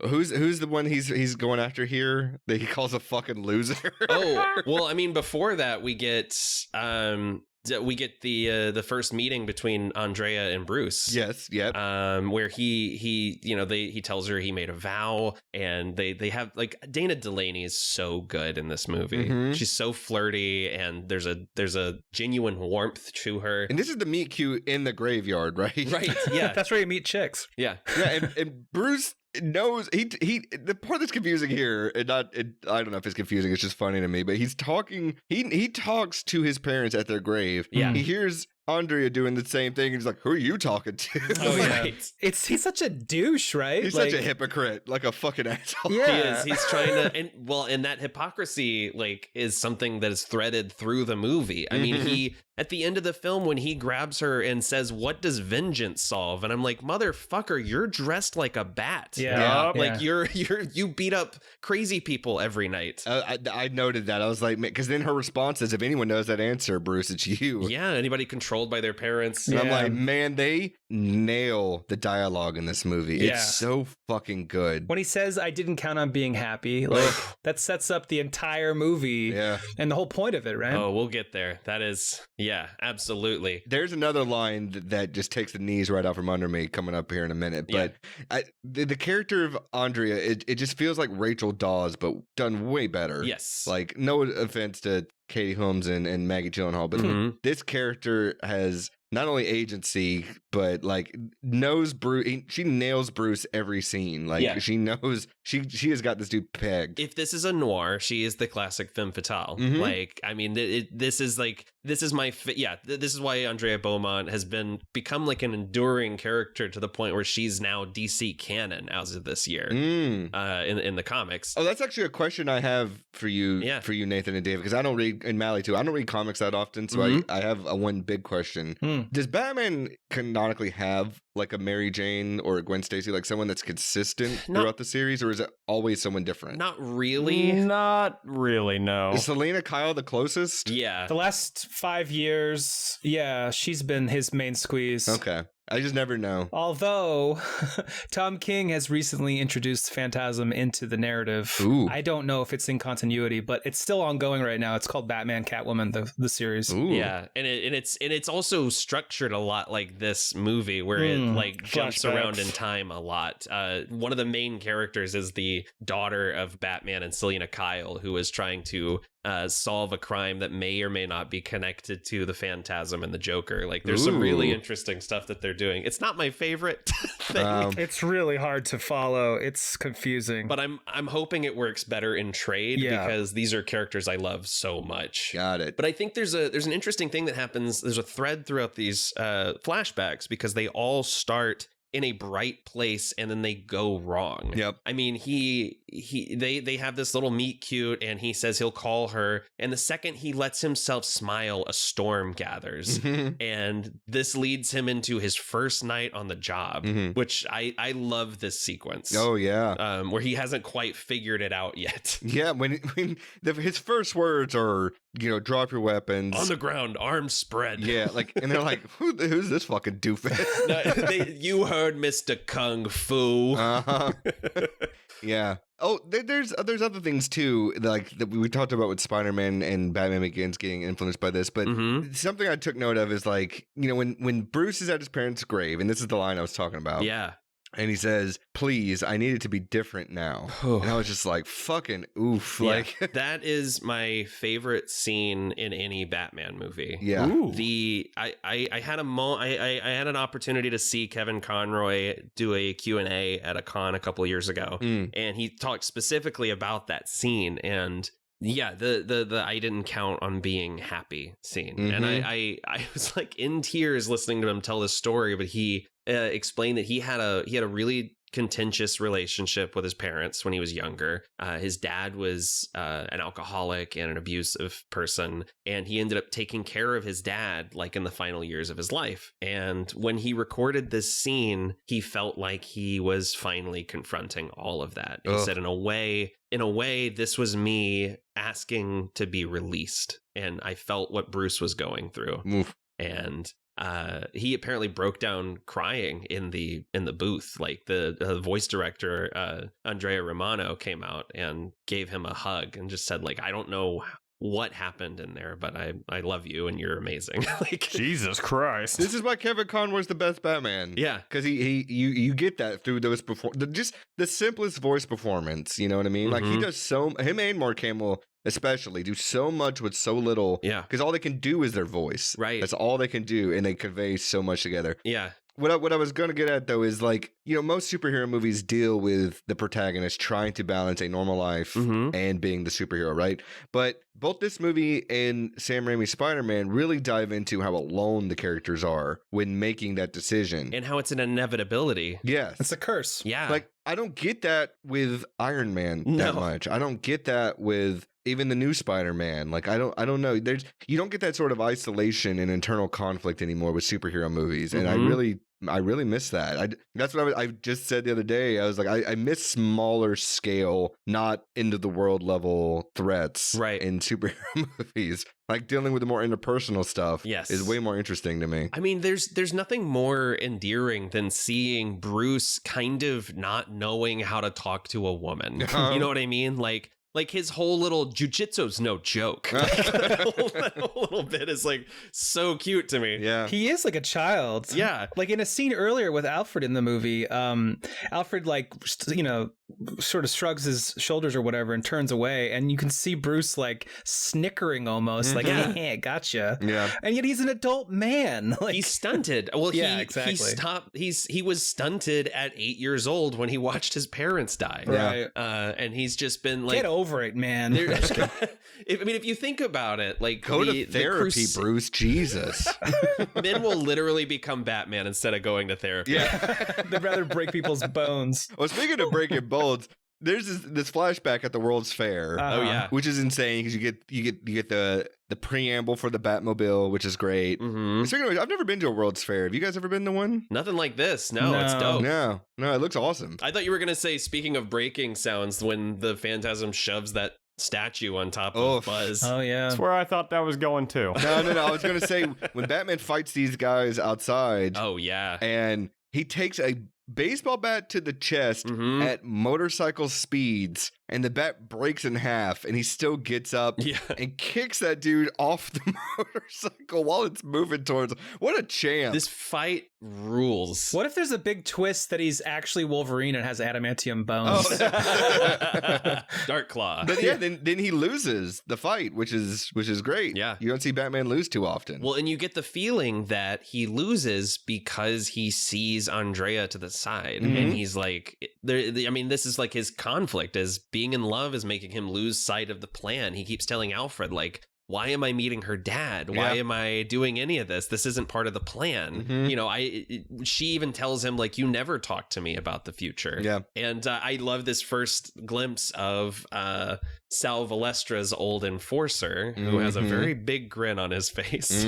Speaker 1: who's the one he's going after here that he calls a fucking loser.
Speaker 3: Oh, well, I mean, before that we get the first meeting between Andrea and Bruce.
Speaker 1: Yes, yep.
Speaker 3: Where he tells her he made a vow, and they have like Dana Delany is so good in this movie. She's so flirty, and there's a genuine warmth to her.
Speaker 1: And this is the meet cute in the graveyard, right?
Speaker 3: Right. Yeah,
Speaker 6: that's where you meet chicks.
Speaker 3: Yeah.
Speaker 1: Yeah, and Bruce knows he the part that's confusing here, and I don't know if it's confusing, it's just funny to me, but he's talking he talks to his parents at their grave.
Speaker 3: Yeah.
Speaker 1: He hears Andrea doing the same thing, and he's like, who are you talking to?
Speaker 3: Oh, yeah.
Speaker 6: Right. He's such a douche, right?
Speaker 1: He's such a hypocrite, like a fucking asshole.
Speaker 6: Yeah.
Speaker 3: He is. He's trying to, and that hypocrisy like is something that is threaded through the movie. I mean, he at the end of the film when he grabs her and says, "What does vengeance solve?" And I'm like, motherfucker, you're dressed like a bat.
Speaker 6: Yeah.
Speaker 3: Like you beat up crazy people every night.
Speaker 1: I noted that. I was like, because then her response is, if anyone knows that answer, Bruce, it's you.
Speaker 3: Yeah, anybody controlled by their parents.
Speaker 1: And I'm like, man, they nail the dialogue in this movie.
Speaker 6: Yeah.
Speaker 1: It's so fucking good.
Speaker 6: When he says, "I didn't count on being happy," like that sets up the entire movie.
Speaker 1: Yeah.
Speaker 6: And the whole point of it, right?
Speaker 3: Oh, we'll get there. That is, yeah, absolutely.
Speaker 1: There's another line that just takes the knees right out from under me coming up here in a minute. But the character of Andrea, it just feels like Rachel Dawes, but done way better.
Speaker 3: Yes.
Speaker 1: Like, no offense to Katie Holmes and Maggie Gyllenhaal, but this character has not only agency, but like knows Bruce. She nails Bruce every scene. Like she knows she has got this dude pegged.
Speaker 3: If this is a noir, she is the classic femme fatale. Like, I mean, this is why Andrea Beaumont has become like an enduring character to the point where she's now DC canon as of this year in the comics.
Speaker 1: Oh, that's actually a question I have for you, Nathan and David, because I don't read, and Mally too. I don't read comics that often, so I have a one big question. Does Batman canonically have like a Mary Jane or a Gwen Stacy, like someone that's consistent throughout the series, or is it always someone different?
Speaker 3: Not really.
Speaker 5: Not really, no.
Speaker 1: Is Selena Kyle the closest?
Speaker 3: Yeah.
Speaker 6: The last 5 years, she's been his main squeeze.
Speaker 1: Okay. I just never know.
Speaker 6: Although Tom King has recently introduced Phantasm into the narrative.
Speaker 1: Ooh.
Speaker 6: I don't know if it's in continuity, but it's still ongoing right now. It's called Batman Catwoman, the series.
Speaker 3: Ooh. Yeah, and it's also structured a lot like this movie, where it like jumps
Speaker 6: Flashbacks
Speaker 3: around in time a lot. One of the main characters is the daughter of Batman and Selena Kyle, who is trying to solve a crime that may or may not be connected to the Phantasm and the Joker. Like, there's some really interesting stuff that they're doing. It's not my favorite thing.
Speaker 6: It's really hard to follow. It's confusing.
Speaker 3: But I'm hoping it works better in trade, because these are characters I love so much.
Speaker 1: Got it.
Speaker 3: But I think there's an interesting thing that happens. There's a thread throughout these flashbacks, because they all start in a bright place and then they go wrong.
Speaker 1: Yep.
Speaker 3: I mean, they have this little meet cute, and he says he'll call her, and the second he lets himself smile, a storm gathers. And this leads him into his first night on the job, which I love this sequence.
Speaker 1: Oh yeah.
Speaker 3: Where he hasn't quite figured it out yet.
Speaker 1: Yeah, when his first words are, drop your weapons
Speaker 3: on the ground, arms spread.
Speaker 1: Yeah, like, and they're like, who's this fucking doofus?
Speaker 3: You heard Mr. Kung Fu.
Speaker 1: Yeah. Oh, there's other things too, like that we talked about with Spider-Man and Batman Begins getting influenced by this, but something I took note of is like, when Bruce is at his parents' grave, and this is the line I was talking about.
Speaker 3: Yeah.
Speaker 1: And he says, "Please, I need it to be different now." And I was just like, fucking oof.
Speaker 3: Yeah,
Speaker 1: like
Speaker 3: that is my favorite scene in any Batman movie.
Speaker 1: Yeah.
Speaker 5: Ooh.
Speaker 3: I had I had an opportunity to see Kevin Conroy do a Q&A at a con a couple of years ago. And he talked specifically about that scene, and yeah, the I didn't count on being happy scene. And I was like in tears listening to him tell this story, but he explained that he had a really contentious relationship with his parents when he was younger. His dad was an alcoholic and an abusive person, and he ended up taking care of his dad like in the final years of his life. And when he recorded this scene, he felt like he was finally confronting all of that. He said, in a way, this was me asking to be released, and I felt what Bruce was going through. And he apparently broke down crying in the booth. Like the voice director, Andrea Romano, came out and gave him a hug and just said, like, I don't know what happened in there, but I love you and you're amazing. Like,
Speaker 5: Jesus Christ.
Speaker 1: This is why Kevin Conroy's the best Batman.
Speaker 3: Yeah,
Speaker 1: because you get that through those just the simplest voice performance. You know what I mean? Like he does him and Mark Hamill especially do so much with so little.
Speaker 3: Yeah,
Speaker 1: because all they can do is their voice.
Speaker 3: Right,
Speaker 1: that's all they can do, and they convey so much together.
Speaker 3: Yeah.
Speaker 1: What I was going to get at, though, is like, you know, most superhero movies deal with the protagonist trying to balance a normal life and being the superhero, right? But both this movie and Sam Raimi's Spider-Man really dive into how alone the characters are when making that decision.
Speaker 3: And how it's an inevitability.
Speaker 1: Yes.
Speaker 6: It's a curse.
Speaker 3: Yeah.
Speaker 1: Like, I don't get that with Iron Man that much. I don't get that with even the new Spider-Man. Like, I don't know. You don't get that sort of isolation and internal conflict anymore with superhero movies. And I really miss that. That's what I just said the other day. I was like, I miss smaller scale, not into the world level threats in superhero movies. Like dealing with the more interpersonal stuff is way more interesting to me.
Speaker 3: I mean, there's nothing more endearing than seeing Bruce kind of not knowing how to talk to a woman. You know what I mean? Like his whole little jujitsu's no joke. That whole little bit is like so cute to me.
Speaker 1: Yeah.
Speaker 6: He is like a child.
Speaker 3: Yeah.
Speaker 6: Like in a scene earlier with Alfred in the movie, Alfred, like, you know, sort of shrugs his shoulders or whatever and turns away. And you can see Bruce like snickering almost like, hey, gotcha.
Speaker 1: Yeah.
Speaker 6: And yet he's an adult man. Like,
Speaker 3: he's stunted. Well,
Speaker 6: exactly.
Speaker 3: He was stunted at 8 years old when he watched his parents die.
Speaker 6: Right.
Speaker 3: And he's just been like,
Speaker 6: get over it, man.
Speaker 3: If you think about it, like,
Speaker 1: go to therapy, Bruce. Jesus.
Speaker 3: Men will literally become Batman instead of going to therapy.
Speaker 1: Yeah.
Speaker 6: They'd rather break people's bones.
Speaker 1: Well, speaking of breaking bones, there's this flashback at the World's Fair.
Speaker 3: Oh yeah,
Speaker 1: which is insane because you get the preamble for the Batmobile, which is great. Speaking of which, I've never been to a World's Fair. Have you guys ever been to one?
Speaker 3: Nothing like this. No, it's dope.
Speaker 1: No, it looks awesome.
Speaker 3: I thought you were gonna say, speaking of breaking sounds, when the Phantasm shoves that statue on top of Buzz.
Speaker 6: Oh yeah,
Speaker 5: that's where I thought that was going too.
Speaker 1: No. I was gonna say when Batman fights these guys outside.
Speaker 3: Oh yeah,
Speaker 1: and he takes a baseball bat to the chest at motorcycle speeds, and the bat breaks in half, and he still gets up and kicks that dude off the motorcycle while it's moving towards him. What a champ.
Speaker 3: This fight rules.
Speaker 6: What if there's a big twist that he's actually Wolverine and has adamantium bones?
Speaker 3: Dark Claw.
Speaker 1: But yeah, then he loses the fight, which is great.
Speaker 3: Yeah.
Speaker 1: You don't see Batman lose too often.
Speaker 3: Well, and you get the feeling that he loses because he sees Andrea to the side, and he's like, this is like his conflict, as being in love is making him lose sight of the plan. He keeps telling Alfred, like, why am I meeting her dad? Why am I doing any of this? This isn't part of the plan. You know, she even tells him, like, you never talk to me about the future.
Speaker 1: Yeah.
Speaker 3: And I love this first glimpse of Sal Valestra's old enforcer, who has a very big grin on his face.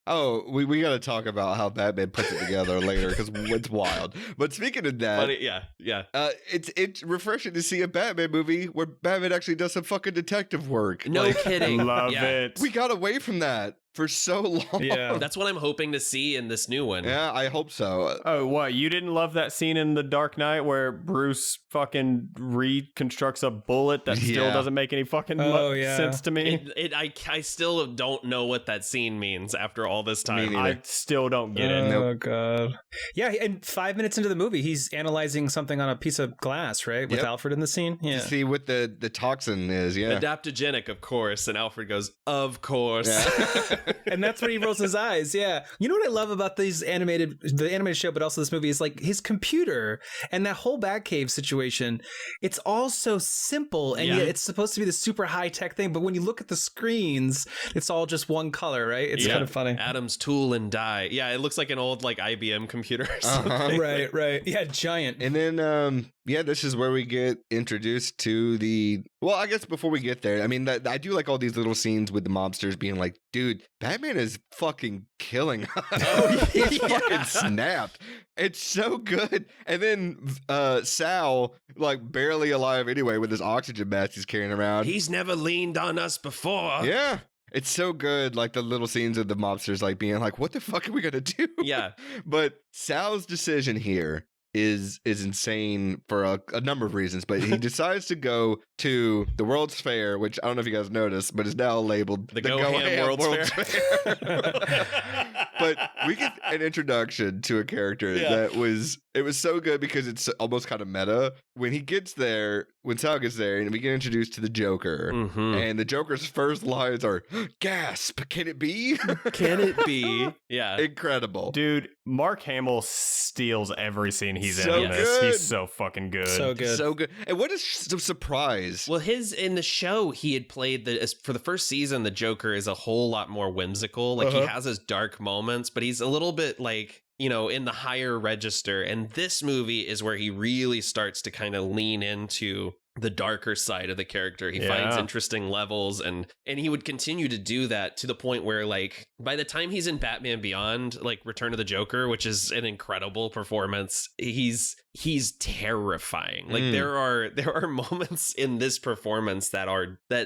Speaker 1: Oh, we got to talk about how Batman puts it together later because it's wild. But speaking of that, it's refreshing to see a Batman movie where Batman actually does some fucking detective work.
Speaker 3: No kidding.
Speaker 5: Love it.
Speaker 1: We got away from that for so long.
Speaker 6: Yeah.
Speaker 3: That's what I'm hoping to see in this new one.
Speaker 1: Yeah, I hope so.
Speaker 5: Oh, what? You didn't love that scene in The Dark Knight where Bruce fucking reconstructs a bullet that still doesn't make any fucking sense to me?
Speaker 3: I still don't know what that scene means after all this time.
Speaker 5: I still don't get it.
Speaker 6: Oh, God. Yeah, and 5 minutes into the movie, he's analyzing something on a piece of glass, right? With Alfred in the scene? Yeah.
Speaker 1: To see what the toxin is,
Speaker 3: Adaptogenic, of course. And Alfred goes, of course.
Speaker 1: Yeah.
Speaker 6: And that's when he rolls his eyes. Yeah. You know what I love about the animated show, but also this movie, is like his computer and that whole Batcave situation. It's all so simple, and yet it's supposed to be the super high tech thing. But when you look at the screens, it's all just one color, right? It's kind of funny.
Speaker 3: Adam's tool and die. Yeah, it looks like an old like IBM computer or something.
Speaker 6: Right. Yeah, giant.
Speaker 1: And then this is where we get introduced to I guess before we get there, I mean, I do like all these little scenes with the mobsters being like, dude, Batman is fucking killing us. He's fucking snapped. It's so good. And then Sal, like, barely alive anyway with his oxygen mask he's carrying around.
Speaker 3: He's never leaned on us before.
Speaker 1: Yeah. It's so good, like the little scenes of the mobsters like being like, what the fuck are we gonna do?
Speaker 3: Yeah.
Speaker 1: But Sal's decision here is insane for a number of reasons, but he decides to go to the World's Fair, which I don't know if you guys noticed, but is now labeled
Speaker 3: the Go Ham World's Fair.
Speaker 1: But we get an introduction to a character that was so good because it's almost kind of meta. When he gets there, when Sal gets there, and we get introduced to the Joker, and the Joker's first lines are, gasp, can it be?
Speaker 3: Can it be? Yeah.
Speaker 1: Incredible.
Speaker 5: Dude, Mark Hamill steals every scene he's
Speaker 1: So
Speaker 5: in this.
Speaker 1: good.
Speaker 5: He's so fucking good.
Speaker 6: So good.
Speaker 1: So good. And what a surprise.
Speaker 3: Well, in the show, he had played for the first season, the Joker is a whole lot more whimsical. Like, he has his dark moments, but he's a little bit like, you know, in the higher register. And this movie is where he really starts to kind of lean into the darker side of the character. He finds interesting levels, and he would continue to do that to the point where, like, by the time he's in Batman Beyond, like Return of the Joker, which is an incredible performance, he's terrifying. Like there are moments in this performance that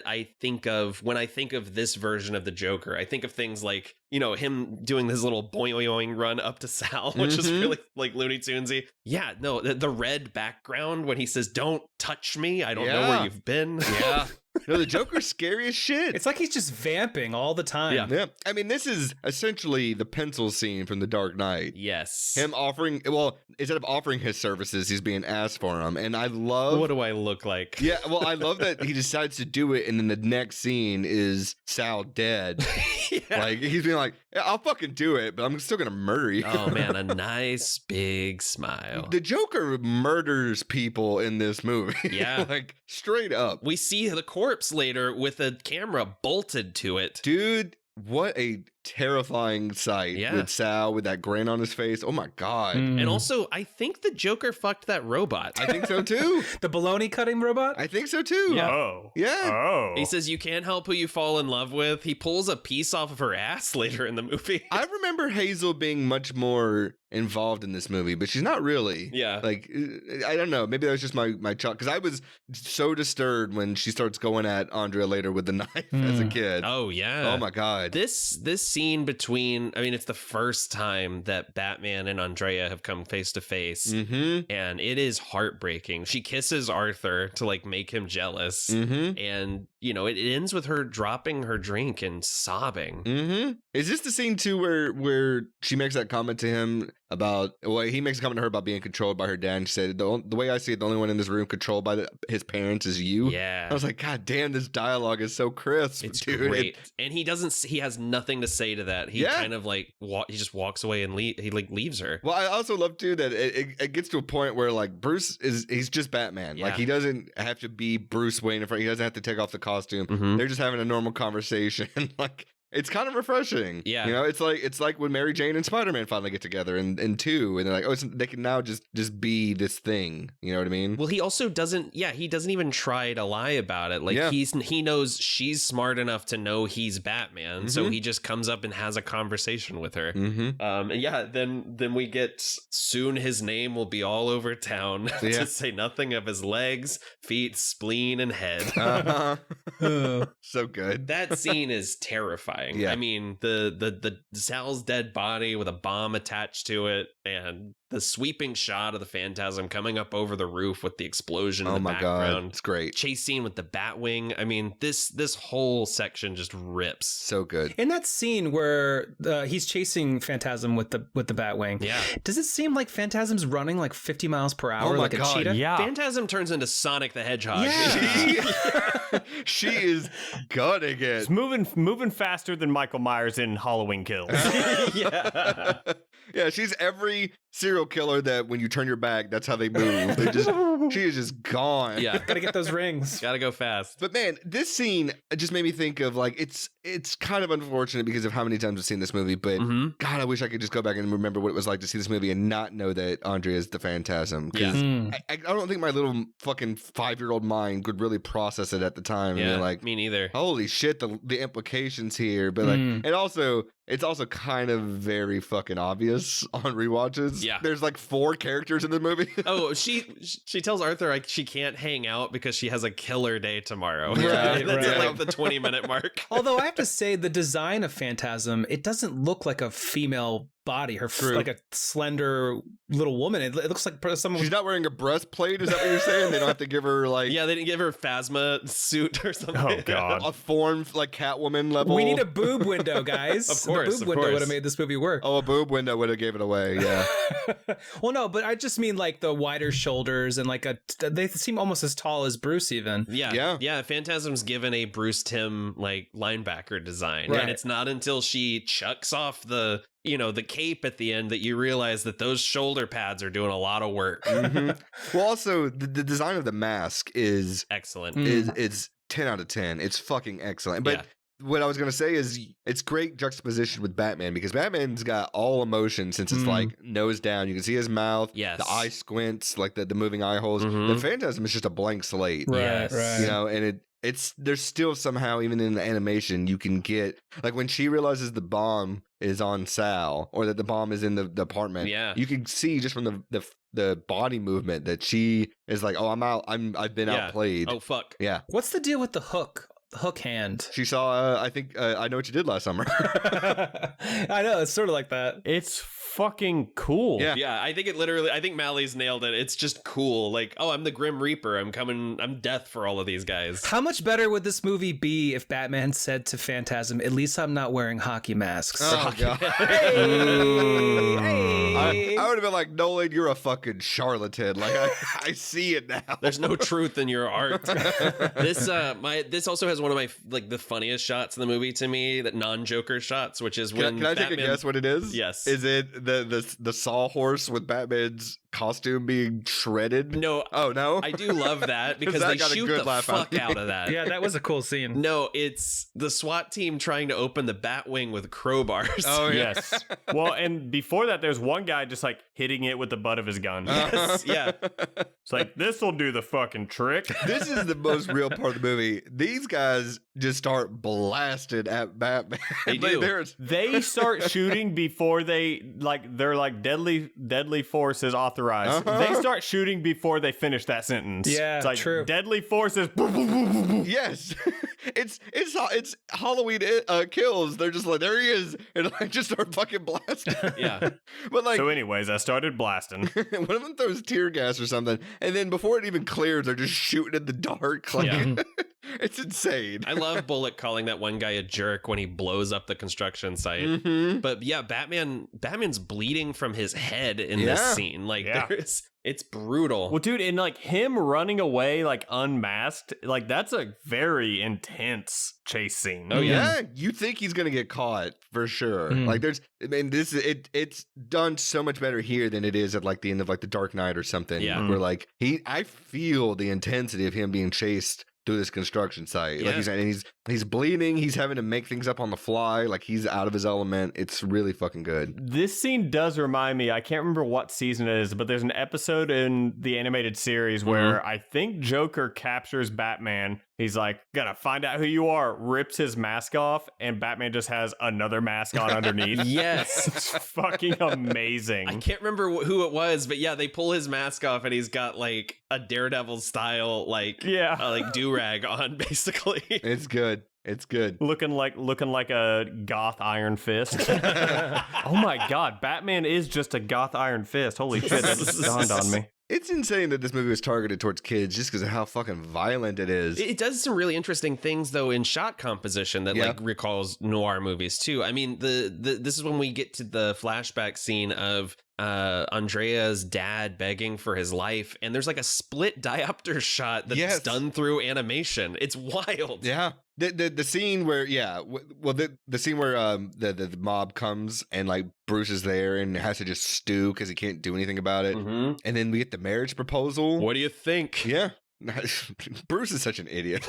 Speaker 3: I think of when I think of this version of the Joker. I think of things like, you know, him doing this little boing run up to Sal, which is really like Looney Tunesy. Yeah, no, the red background when he says, "Don't touch me, I don't know where you've been." Yeah.
Speaker 1: No, the Joker's scary as shit.
Speaker 6: It's like he's just vamping all the time.
Speaker 1: Yeah. I mean, this is essentially the pencil scene from The Dark Knight.
Speaker 3: Yes.
Speaker 1: Him offering, well, instead of offering his services, he's being asked for them. And I love...
Speaker 3: What do I look like?
Speaker 1: Yeah, well, I love that he decides to do it, and then the next scene is Sal dead. Like, he's being like, yeah, I'll fucking do it, but I'm still going to murder you.
Speaker 3: Oh, man, a nice big smile.
Speaker 1: The Joker murders people in this movie.
Speaker 3: Yeah.
Speaker 1: Like, straight up.
Speaker 3: We see the corpse later with a camera bolted to it.
Speaker 1: Dude, what a terrifying sight with Sal with that grin on his face. Oh my God.
Speaker 3: And also, I think the Joker fucked that robot.
Speaker 1: I think so too.
Speaker 6: The bologna cutting robot?
Speaker 1: I think so too.
Speaker 3: Yeah.
Speaker 5: Oh.
Speaker 1: Yeah.
Speaker 5: Oh.
Speaker 3: He says, you can't help who you fall in love with. He pulls a piece off of her ass later in the movie.
Speaker 1: I remember Hazel being much more involved in this movie, but she's not really.
Speaker 3: Yeah.
Speaker 1: Like, I don't know. Maybe that was just my child. Because I was so disturbed when she starts going at Andrea later with the knife as a kid.
Speaker 3: Oh, yeah.
Speaker 1: Oh my God.
Speaker 3: This scene between, I mean, it's the first time that Batman and Andrea have come face to face, and it is heartbreaking. She kisses Arthur to like make him jealous, and you know, it ends with her dropping her drink and sobbing.
Speaker 1: Is this the scene too where she makes that comment to him about, well, he makes a comment to her about being controlled by her dad, and she said, the way I see it, the only one in this room controlled by his parents is you.
Speaker 3: Yeah.
Speaker 1: I was like, God damn, this dialogue is so crisp.
Speaker 3: It's
Speaker 1: dude.
Speaker 3: great. And he has nothing to say to that. He kind of like, he just walks away and he like leaves her.
Speaker 1: Well, I also love too that it gets to a point where like Bruce he's just Batman.
Speaker 3: Yeah.
Speaker 1: Like he doesn't have to be Bruce Wayne in front. He doesn't have to take off the costume. They're just having a normal conversation. Like, it's kind of refreshing.
Speaker 3: Yeah.
Speaker 1: You know, it's like when Mary Jane and Spider-Man finally get together in 2, and they're like, oh, they can now just be this thing. You know what I mean?
Speaker 3: Well, he also doesn't even try to lie about it. Like he knows she's smart enough to know he's Batman. So he just comes up and has a conversation with her. And yeah, then we get, soon his name will be all over town, to say nothing of his legs, feet, spleen, and head.
Speaker 1: So good.
Speaker 3: That scene is terrifying.
Speaker 1: Yeah.
Speaker 3: I mean, the Sal's dead body with a bomb attached to it, and the sweeping shot of the Phantasm coming up over the roof with the explosion in the background.
Speaker 1: God, it's great.
Speaker 3: Chase scene with the Batwing. I mean, this whole section just rips.
Speaker 1: So good.
Speaker 6: In that scene where he's chasing Phantasm with the Batwing, does it seem like Phantasm's running like 50 miles per hour like a cheetah?
Speaker 5: Yeah.
Speaker 3: Phantasm turns into Sonic the Hedgehog.
Speaker 6: Yeah.
Speaker 1: She is gutting it.
Speaker 5: It's moving faster than Michael Myers in Halloween Kills.
Speaker 1: Yeah, she's every serial killer that when you turn your back, that's how they move. She is just gone.
Speaker 3: Yeah.
Speaker 6: Gotta get those rings.
Speaker 3: Gotta go fast.
Speaker 1: But man, this scene just made me think of like, it's kind of unfortunate because of how many times I've seen this movie, but God, I wish I could just go back and remember what it was like to see this movie and not know that Andrea is the Phantasm. I don't think my little fucking 5-year-old mind could really process it at the time.
Speaker 3: Yeah,
Speaker 1: and like,
Speaker 3: me neither.
Speaker 1: Holy shit, the implications here. But like, it's also kind of very fucking obvious on rewatches. because there's like 4 characters in the movie.
Speaker 3: Oh, she tells Arthur like she can't hang out because she has a killer day tomorrow.
Speaker 1: Right,
Speaker 3: That's at like the 20-minute mark.
Speaker 6: Although I have to say the design of Phantasm, it doesn't look like a female body. Her like a slender little woman. It looks like someone.
Speaker 1: She's not wearing a breastplate. Is that what you're saying? They don't have to give her like
Speaker 3: they didn't give her a Phasma suit or something.
Speaker 5: Oh god,
Speaker 1: a form like Catwoman level.
Speaker 6: We need a boob window, guys.
Speaker 3: Of course,
Speaker 6: the boob window would have made this movie work.
Speaker 1: Oh, a boob window would have gave it away. Yeah.
Speaker 6: Well, no, but I just mean like the wider shoulders and like they seem almost as tall as Bruce even.
Speaker 3: Yeah. Phantasm's given a Bruce Timm like linebacker design, and it's not until she chucks off the cape at the end that you realize that those shoulder pads are doing a lot of work.
Speaker 1: Well, also the design of the mask is
Speaker 3: excellent.
Speaker 1: It's 10 out of 10. It's fucking excellent. But what I was going to say is it's great juxtaposition with Batman because Batman's got all emotion since it's like nose down. You can see his mouth, the eye squints, like the moving eye holes. The Phantasm is just a blank slate.
Speaker 6: Right.
Speaker 1: And it's there's still somehow, even in the animation, you can get like when she realizes the bomb is on Sal or that the bomb is in the apartment. Yeah, you can see just from the body movement that she is like, oh, I'm out. I've been outplayed.
Speaker 3: Oh fuck.
Speaker 1: Yeah.
Speaker 6: What's the deal with the hook? The hook hand.
Speaker 1: She saw. I think I Know What You Did Last Summer.
Speaker 6: I know, it's sort of like that.
Speaker 5: It's fucking cool.
Speaker 3: Yeah. I think Mally's nailed it. It's just cool. Like, oh, I'm the Grim Reaper. I'm death for all of these guys.
Speaker 6: How much better would this movie be if Batman said to Phantasm, "At least I'm not wearing hockey masks"?
Speaker 1: Oh god. I would have been like, Nolan, you're a fucking charlatan. Like I see it now.
Speaker 3: There's no truth in your art. This also has one of my the funniest shots in the movie to me, that non-Joker shots, which is when
Speaker 1: Can I take a guess what it is?
Speaker 3: Yes.
Speaker 1: Is it the sawhorse with Batman's costume being shredded?
Speaker 3: No.
Speaker 1: Oh no.
Speaker 3: I do love that because they shoot the fuck out of that.
Speaker 6: Yeah, that was a cool scene.
Speaker 3: No, it's the SWAT team trying to open the Batwing with crowbars.
Speaker 1: Oh yeah.
Speaker 5: Yes. Well, and before that, there's one guy just like hitting it with the butt of his gun.
Speaker 3: Yes. Yeah.
Speaker 5: It's like, this'll do the fucking trick.
Speaker 1: This is the most real part of the movie. These guys just start blasted at Batman.
Speaker 3: They do.
Speaker 5: They start shooting before they're like deadly force is authorized. They start shooting before they finish that sentence.
Speaker 6: Yeah,
Speaker 5: it's like
Speaker 6: true.
Speaker 5: Deadly force is.
Speaker 1: Yes, it's Halloween Kills. They're just like, there he is, and like just start fucking blasting.
Speaker 3: Yeah,
Speaker 1: but like,
Speaker 5: so anyways, I started blasting.
Speaker 1: One of them throws tear gas or something, and then before it even clears, they're just shooting in the dark. Like, it's insane.
Speaker 3: I love Bullock calling that one guy a jerk when he blows up the construction site. But yeah, Batman's bleeding from his head in this scene. Like, it's brutal.
Speaker 5: Well, dude, and like him running away like unmasked, like that's a very intense chase scene.
Speaker 1: Oh yeah, you think he's gonna get caught for sure. Like it's done so much better here than it is at like the end of like The Dark Knight or something. Yeah, where like I feel the intensity of him being chased through this construction site. Like he's bleeding, he's having to make things up on the fly, like he's out of his element. It's really fucking good.
Speaker 5: This scene does remind me, I can't remember what season it is, but there's an episode in the animated series where I think Joker captures Batman. He's like, gonna find out who you are, rips his mask off, and Batman just has another mask on underneath.
Speaker 3: Yes.
Speaker 5: It's fucking amazing.
Speaker 3: I can't remember who it was, but yeah, they pull his mask off and he's got like a Daredevil style, like do-rag on, basically.
Speaker 1: It's good. It's good.
Speaker 5: Looking like a goth Iron Fist. Oh my god, Batman is just a goth Iron Fist. Holy shit, that just dawned on me.
Speaker 1: It's insane that this movie was targeted towards kids just because of how fucking violent it is.
Speaker 3: It does some really interesting things, though, in shot composition that like recalls noir movies, too. I mean, this is when we get to the flashback scene of Andrea's dad begging for his life, and there's like a split diopter shot that's done through animation. It's wild.
Speaker 1: Yeah. The scene where the scene where the mob comes and like Bruce is there and has to just stew because he can't do anything about it, and then we get the marriage proposal.
Speaker 3: What do you think?
Speaker 1: Yeah. Bruce is such an idiot.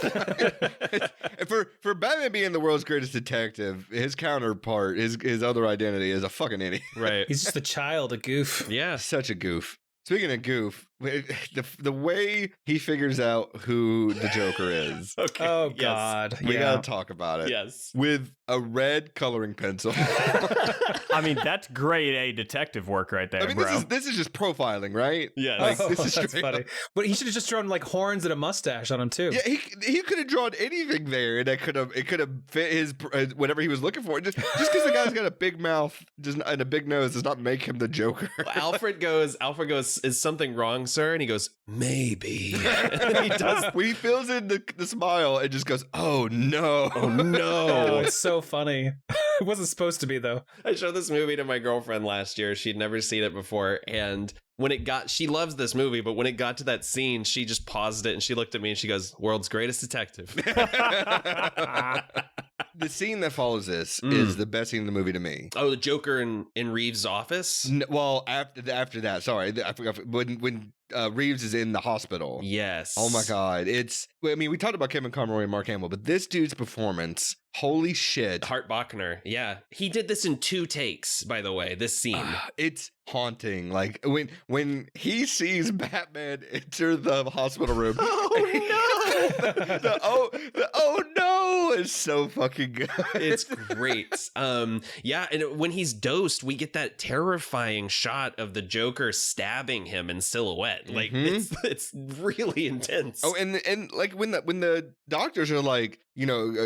Speaker 1: For Batman being the world's greatest detective, his counterpart, his other identity, is a fucking idiot.
Speaker 3: Right.
Speaker 6: He's just a child, a goof.
Speaker 3: Yeah.
Speaker 1: Such a goof. Speaking of goof, the way he figures out who the Joker is.
Speaker 3: Okay.
Speaker 6: Oh, God.
Speaker 1: We gotta talk about it.
Speaker 3: Yes.
Speaker 1: With a red coloring pencil.
Speaker 5: I mean, that's grade A detective work right there,
Speaker 1: I mean,
Speaker 5: bro.
Speaker 1: this is just profiling, right?
Speaker 3: Yeah,
Speaker 1: Like, this is
Speaker 6: that's
Speaker 1: straight
Speaker 6: funny.
Speaker 1: up.
Speaker 6: But he should have just drawn like horns and a mustache on him too.
Speaker 1: Yeah, he could have drawn anything there, and it could have fit his whatever he was looking for. Just because the guy's got a big mouth and a big nose does not make him the Joker.
Speaker 3: Alfred goes, is something wrong, sir? And he goes, maybe. And he does.
Speaker 1: When he fills in the smile and just goes, oh no.
Speaker 3: Oh no.
Speaker 6: Oh, it's so funny. It wasn't supposed to be though.
Speaker 3: I showed this movie to my girlfriend last year. She'd never seen it before. And when it got, she loves this movie, but when it got to that scene, she just paused it and she looked at me and she goes, world's greatest detective.
Speaker 1: The scene that follows this is the best scene in the movie to me.
Speaker 3: Oh, the Joker in Reeves' office?
Speaker 1: Well, after that, sorry, I forgot when Reeves is in the hospital.
Speaker 3: Yes.
Speaker 1: Oh my God. I mean, we talked about Kevin Conroy and Mark Hamill, but this dude's performance, holy shit.
Speaker 3: Hart Bochner. Yeah. He did this in 2 takes, by the way, this scene.
Speaker 1: It's haunting. Like when he sees Batman enter the hospital room. Oh no is so fucking good.
Speaker 3: It's great. Yeah, and when he's dosed, we get that terrifying shot of the Joker stabbing him in silhouette. Like it's really intense.
Speaker 1: Oh, and like when the doctors are like,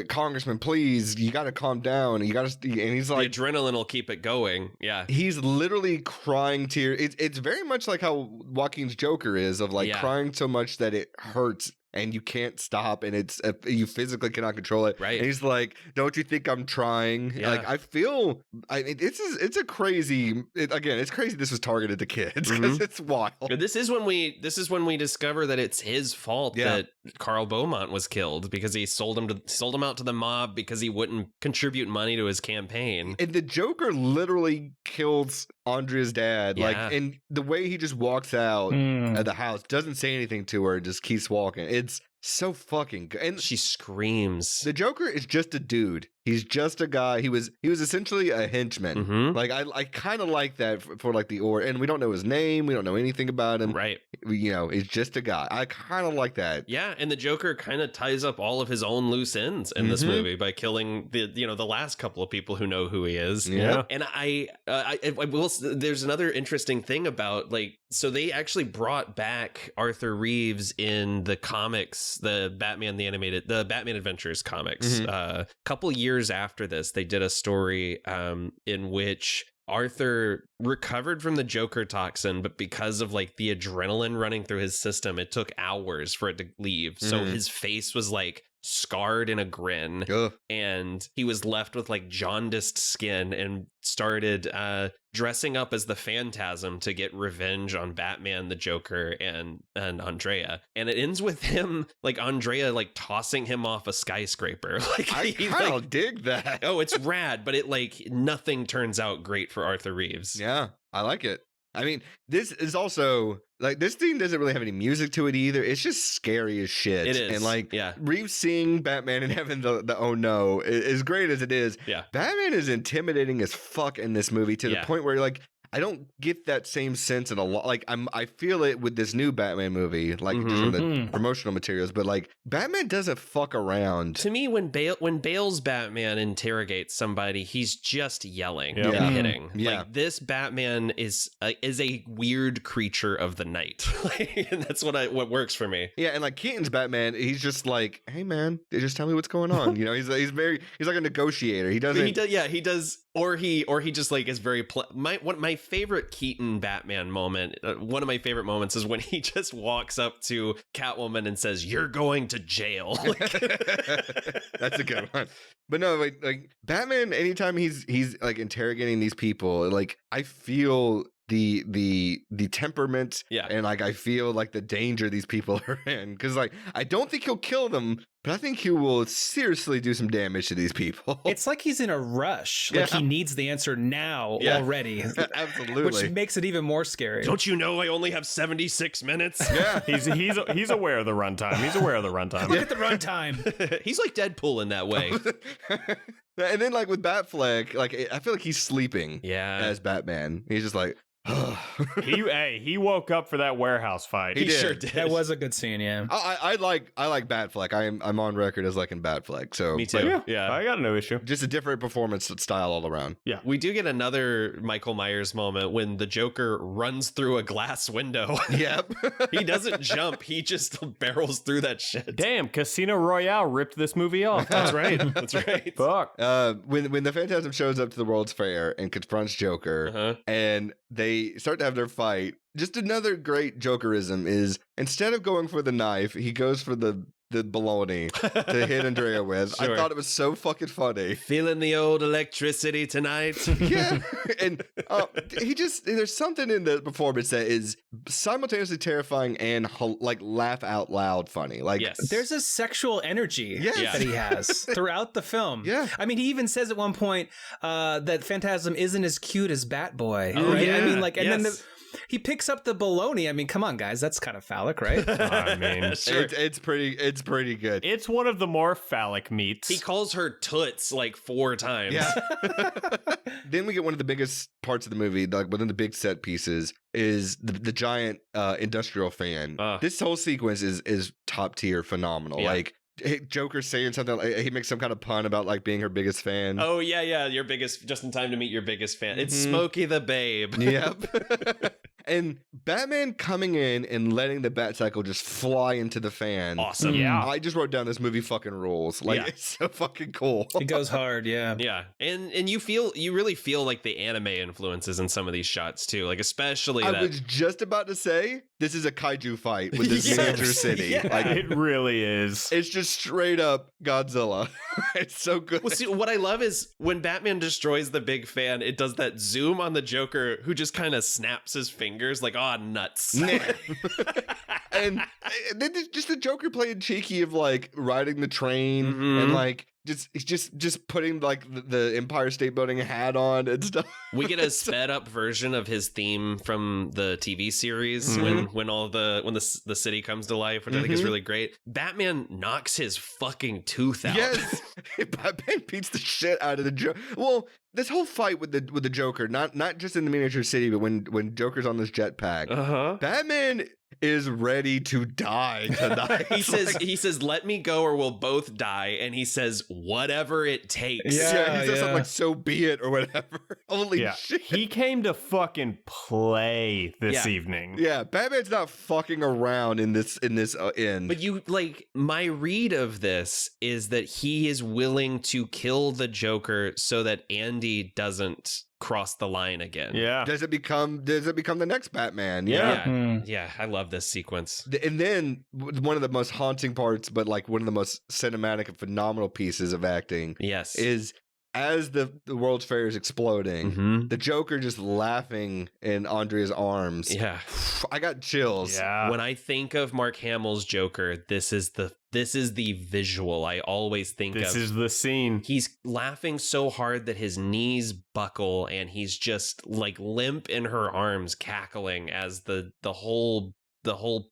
Speaker 1: Congressman, please, you got to calm down. And he's like,
Speaker 3: the adrenaline will keep it going. Yeah.
Speaker 1: He's literally crying tears. It's very much like how Joaquin's Joker is, of like crying so much that it hurts and you can't stop, and you physically cannot control it.
Speaker 3: Right.
Speaker 1: And he's like, don't you think I'm trying?
Speaker 3: Yeah.
Speaker 1: Like, I feel, it's a crazy, it's crazy this was targeted to kids, because it's wild.
Speaker 3: This is when we discover that it's his fault that Carl Beaumont was killed, because he sold him out to the mob because he wouldn't contribute money to his campaign.
Speaker 1: And the Joker literally kills Andrea's dad.
Speaker 3: Yeah.
Speaker 1: Like, and the way he just walks out of the house, doesn't say anything to her, just keeps walking. It's so fucking good. And
Speaker 3: she screams.
Speaker 1: The Joker is just a dude. He's just a guy. He was essentially a henchman. Like, I kind of like that for like and we don't know his name. We don't know anything about him.
Speaker 3: Right.
Speaker 1: He's just a guy. I kind of like that.
Speaker 3: Yeah, and the Joker kind of ties up all of his own loose ends in this movie by killing the last couple of people who know who he is.
Speaker 1: Yeah.
Speaker 3: And I will. There's another interesting thing about, like, so they actually brought back Arthur Reeves in the comics, the Batman Adventures comics. A couple years after this, they did a story in which Arthur recovered from the Joker toxin, but because of like the adrenaline running through his system, it took hours for it to leave. So his face was like scarred in a grin, and he was left with like jaundiced skin, and started dressing up as the Phantasm to get revenge on Batman, the Joker, and Andrea. And it ends with him, like, Andrea like tossing him off a skyscraper. Like,
Speaker 1: I kind of dig that.
Speaker 3: Oh, it's rad, but it nothing turns out great for Arthur Reeves.
Speaker 1: Yeah, I like it. I mean, this is also like, this thing doesn't really have any music to it either. It's just scary as shit.
Speaker 3: It is.
Speaker 1: And like, Reeves seeing Batman and having the oh no, as great as it is, Batman is intimidating as fuck in this movie, to the point where, like, I don't get that same sense in a lot. Like, I feel it with this new Batman movie, like just from the promotional materials. But like, Batman doesn't fuck around.
Speaker 3: To me, when Bale's Batman interrogates somebody, he's just yelling and hitting. Like, this Batman is a weird creature of the night, and that's what works for me.
Speaker 1: Yeah, and like Keaton's Batman, he's just like, hey man, just tell me what's going on. He's like a negotiator. He does. Or he just like is very my favorite Keaton Batman moment. One of my favorite moments is when he just walks up to Catwoman and says, "You're going to jail." That's a good one. But no, like Batman, anytime he's like interrogating these people, like, I feel the temperament, and like I feel like the danger these people are in, because like I don't think he'll kill them, but I think he will seriously do some damage to these people.
Speaker 6: It's like he's in a rush, like he needs the answer now already.
Speaker 1: Absolutely,
Speaker 6: which makes it even more scary.
Speaker 3: Don't you know I only have 76 minutes?
Speaker 1: Yeah,
Speaker 5: he's aware of the runtime. He's aware of the runtime.
Speaker 6: Look at the runtime.
Speaker 3: He's like Deadpool in that way.
Speaker 1: And then like with Batfleck, like I feel like he's sleeping.
Speaker 3: Yeah,
Speaker 1: as Batman, he's just like,
Speaker 5: he woke up for that warehouse fight.
Speaker 3: He sure did.
Speaker 6: That was a good scene, yeah.
Speaker 1: I like Batfleck. I'm on record as liking Batfleck. So
Speaker 3: me too.
Speaker 5: Yeah, I got no issue.
Speaker 1: Just a different performance style all around.
Speaker 5: Yeah,
Speaker 3: we do get another Michael Myers moment when the Joker runs through a glass window.
Speaker 1: Yep.
Speaker 3: He doesn't jump. He just barrels through that shit.
Speaker 5: Damn, Casino Royale ripped this movie off.
Speaker 3: That's right. That's right.
Speaker 5: Fuck.
Speaker 1: When the Phantasm shows up to the World's Fair and confronts Joker, and they start to have their fight, just another great Jokerism is instead of going for the knife, he goes for the bologna to hit Andrea with. Sure. I thought it was so fucking funny.
Speaker 3: Feeling the old electricity tonight.
Speaker 1: Yeah. And there's something in the performance that is simultaneously terrifying and like laugh out loud funny. Like,
Speaker 3: yes.
Speaker 6: There's a sexual energy that he has throughout the film.
Speaker 1: Yeah.
Speaker 6: I mean, he even says at one point that Phantasm isn't as cute as Batboy.
Speaker 3: Oh,
Speaker 6: right?
Speaker 3: yeah.
Speaker 6: I mean, like, and then he picks up the bologna. I mean, come on, guys, that's kind of phallic, right?
Speaker 5: I mean,
Speaker 3: sure.
Speaker 1: It's pretty good.
Speaker 5: It's one of the more phallic meats.
Speaker 3: He calls her toots like 4 times.
Speaker 1: Yeah. Then we get one of the biggest parts of the movie, like within the big set pieces, is the giant industrial fan. This whole sequence is top tier, phenomenal. Yeah. Like, Joker saying something like, he makes some kind of pun about like being her biggest fan.
Speaker 3: Oh yeah, your biggest, just in time to meet your biggest fan. It's Smokey the Babe.
Speaker 1: Yep. And Batman coming in and letting the Batcycle just fly into the fan.
Speaker 3: Awesome.
Speaker 5: Yeah.
Speaker 1: I just wrote down this movie fucking rules. Like, it's so fucking cool.
Speaker 6: It goes hard, yeah.
Speaker 3: Yeah. And you really feel like the anime influences in some of these shots too. Like, especially
Speaker 1: I was just about to say, this is a kaiju fight with this miniature city.
Speaker 3: Yeah.
Speaker 1: Like,
Speaker 5: it really is.
Speaker 1: It's just straight up Godzilla. It's so good.
Speaker 3: Well, see, what I love is when Batman destroys the big fan, it does that zoom on the Joker who just kind of snaps his fingers like, oh, nuts.
Speaker 1: and then just the Joker playing cheeky of like riding the train and like just putting like the Empire State Building hat on and stuff.
Speaker 3: We get a sped up version of his theme from the TV series when the city comes to life, which I think is really great. Batman knocks his fucking tooth out.
Speaker 1: Yes, Batman beats the shit out of the Joker. Well, this whole fight with the Joker, not just in the miniature city, but when Joker's on this jetpack, Batman is ready to die tonight.
Speaker 3: He says, "Let me go, or we'll both die." And he says, "Whatever it takes."
Speaker 1: Yeah, he says something like, "So be it," or whatever. Holy shit!
Speaker 5: He came to fucking play this evening.
Speaker 1: Yeah, Batman's not fucking around in this end.
Speaker 3: But my read of this is that he is willing to kill the Joker so that Andy doesn't cross the line again.
Speaker 5: Yeah.
Speaker 1: Does it become the next Batman?
Speaker 3: Yeah. I love this sequence.
Speaker 1: And then one of the most haunting parts, but like one of the most cinematic and phenomenal pieces of acting, is as the World's Fair is exploding, the Joker just laughing in Andrea's arms.
Speaker 3: Yeah.
Speaker 1: I got chills.
Speaker 5: Yeah.
Speaker 3: When I think of Mark Hamill's Joker, this is the visual I always think of.
Speaker 5: This is the scene.
Speaker 3: He's laughing so hard that his knees buckle and he's just like limp in her arms, cackling as the whole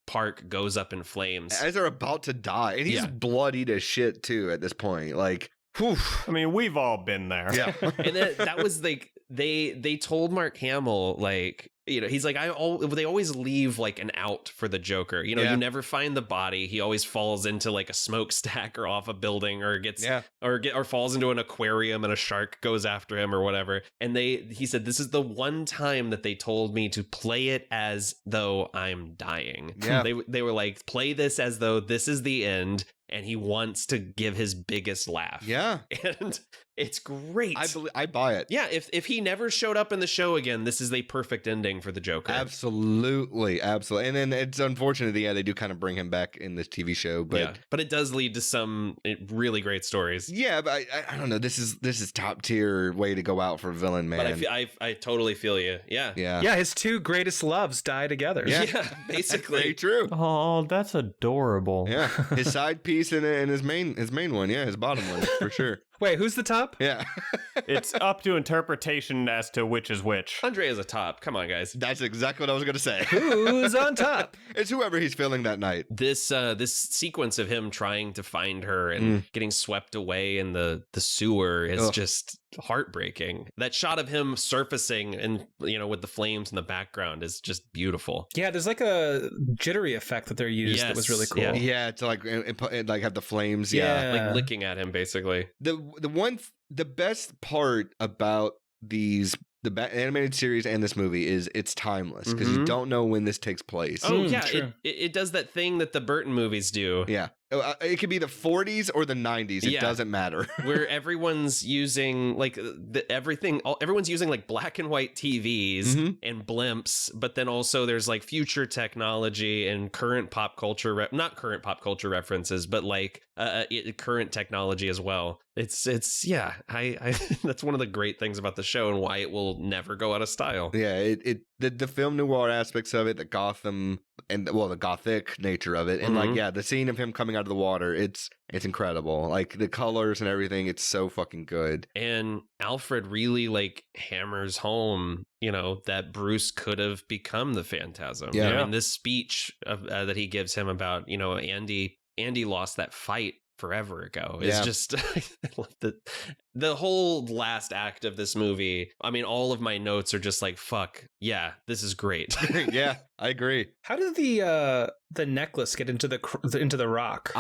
Speaker 3: park goes up in flames.
Speaker 1: As they're about to die. And he's bloodied as shit too at this point. Like, whew.
Speaker 5: I mean, we've all been there.
Speaker 1: Yeah.
Speaker 3: And that was like they told Mark Hamill, like, you know, he's like, they always leave like an out for the Joker. You know, you never find the body. He always falls into like a smokestack or off a building or gets or falls into an aquarium and a shark goes after him or whatever. And he said, this is the one time that they told me to play it as though I'm dying.
Speaker 1: Yeah.
Speaker 3: They were like, play this as though this is the end. And he wants to give his biggest laugh.
Speaker 1: Yeah.
Speaker 3: And it's great.
Speaker 1: I buy it.
Speaker 3: Yeah, if he never showed up in the show again, this is the perfect ending for the Joker.
Speaker 1: Absolutely. And then it's unfortunate that they do kind of bring him back in this TV show, but
Speaker 3: it does lead to some really great stories.
Speaker 1: Yeah, but I don't know. This is top tier way to go out for a villain, man.
Speaker 3: But I totally feel you. Yeah.
Speaker 6: Yeah, his two greatest loves die together.
Speaker 3: Yeah, basically.
Speaker 1: Very true.
Speaker 5: Oh, that's adorable.
Speaker 1: Yeah, his side piece and his main one. Yeah, his bottom one for sure.
Speaker 6: Wait, who's the top?
Speaker 1: Yeah.
Speaker 5: It's up to interpretation as to which is which.
Speaker 3: Andrea's a top. Come on, guys.
Speaker 1: That's exactly what I was going to say.
Speaker 6: Who's on top?
Speaker 1: It's whoever he's feeling that night.
Speaker 3: This sequence of him trying to find her and getting swept away in the sewer is just heartbreaking. That shot of him surfacing and, with the flames in the background is just beautiful.
Speaker 6: Yeah, there's like a jittery effect that they're used that was really cool.
Speaker 1: Yeah, to like have the flames.
Speaker 3: Like licking at him, basically.
Speaker 1: The best part about the animated series and this movie is it's timeless because you don't know when this takes place.
Speaker 3: Oh, yeah. It does that thing that the Burton movies do.
Speaker 1: Yeah. It could be the 40s or the 90s. It doesn't matter.
Speaker 3: Where everyone's using everyone's using like black and white TVs and blimps, but then also there's like future technology and current pop culture, not current pop culture references, but like current technology as well. It's I that's one of the great things about the show and why it will never go out of style.
Speaker 1: Yeah, the film noir aspects of it, the Gotham and the gothic nature of it, and the scene of him coming out of the water, it's incredible. Like the colors and everything, it's so fucking good.
Speaker 3: And Alfred really like hammers home, that Bruce could have become the Phantasm.
Speaker 1: Yeah.
Speaker 3: I mean, this speech that he gives him about, Andy lost that fight forever ago. It's just I love the whole last act of this movie. I mean, all of my notes are just like, fuck yeah, this is great.
Speaker 1: Yeah, I agree.
Speaker 6: How did the necklace get into the rock?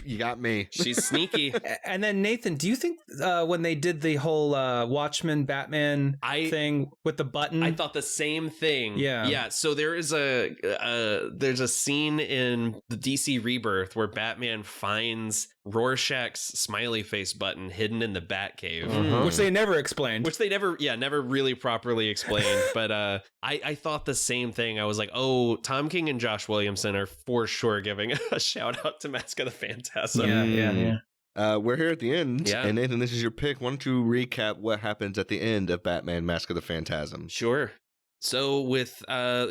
Speaker 1: You got me.
Speaker 3: She's sneaky.
Speaker 6: And then Nathan, do you think when they did the whole Watchmen Batman thing with the button,
Speaker 3: I thought the same thing.
Speaker 6: Yeah.
Speaker 3: So there is there's a scene in the DC Rebirth where Batman finds Rorschach's smiley face button hidden in the Batcave,
Speaker 6: which they never explained.
Speaker 3: Which they never really properly explained. But I thought the same thing. I was like, oh, Tom King and Josh Williamson are for sure giving a shout out to Mask of the Phantasm.
Speaker 6: Yeah.
Speaker 1: We're here at the end, and Nathan, this is your pick. Why don't you recap what happens at the end of Batman: Mask of the Phantasm?
Speaker 3: Sure. So with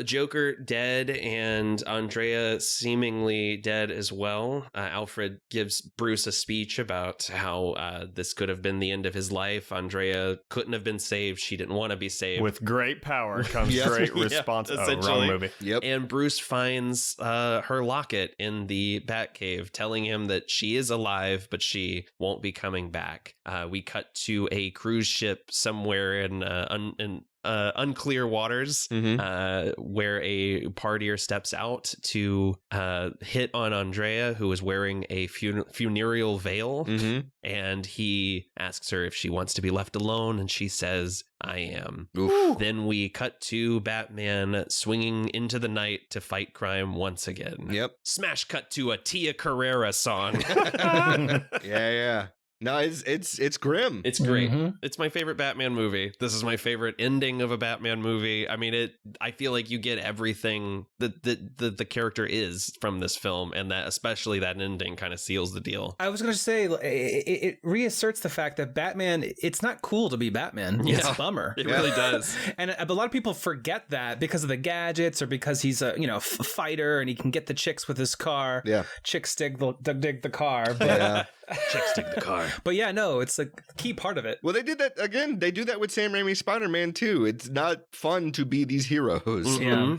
Speaker 3: Joker dead and Andrea seemingly dead as well, Alfred gives Bruce a speech about how this could have been the end of his life. Andrea couldn't have been saved. She didn't want to be saved.
Speaker 5: With great power comes great responsibility.
Speaker 3: Wrong
Speaker 5: movie.
Speaker 1: Yep.
Speaker 3: And Bruce finds her locket in the Batcave, telling him that she is alive, but she won't be coming back. We cut to a cruise ship somewhere in unclear waters, where a partier steps out to hit on Andrea, who is wearing a funereal veil, and he asks her if she wants to be left alone, and she says, I am. Oof. Then we cut to Batman swinging into the night to fight crime once again.
Speaker 1: Yep.
Speaker 3: Smash cut to a Tia Carrera song.
Speaker 1: Yeah. No, it's grim.
Speaker 3: It's great. It's my favorite Batman movie. This is my favorite ending of a Batman movie. I mean, I feel like you get everything that the character is from this film, and that especially that ending kind of seals the deal.
Speaker 6: I was going to say it reasserts the fact that Batman, it's not cool to be Batman. It's a bummer.
Speaker 3: It really does.
Speaker 6: And a lot of people forget that because of the gadgets or because he's a fighter and he can get the chicks with his car.
Speaker 1: Yeah,
Speaker 6: chicks dig the car. But,
Speaker 3: chicks dig the car.
Speaker 6: But yeah, no, it's a key part of it.
Speaker 1: Well, they did that again. They do that with Sam Raimi's Spider-Man too. It's not fun to be these heroes.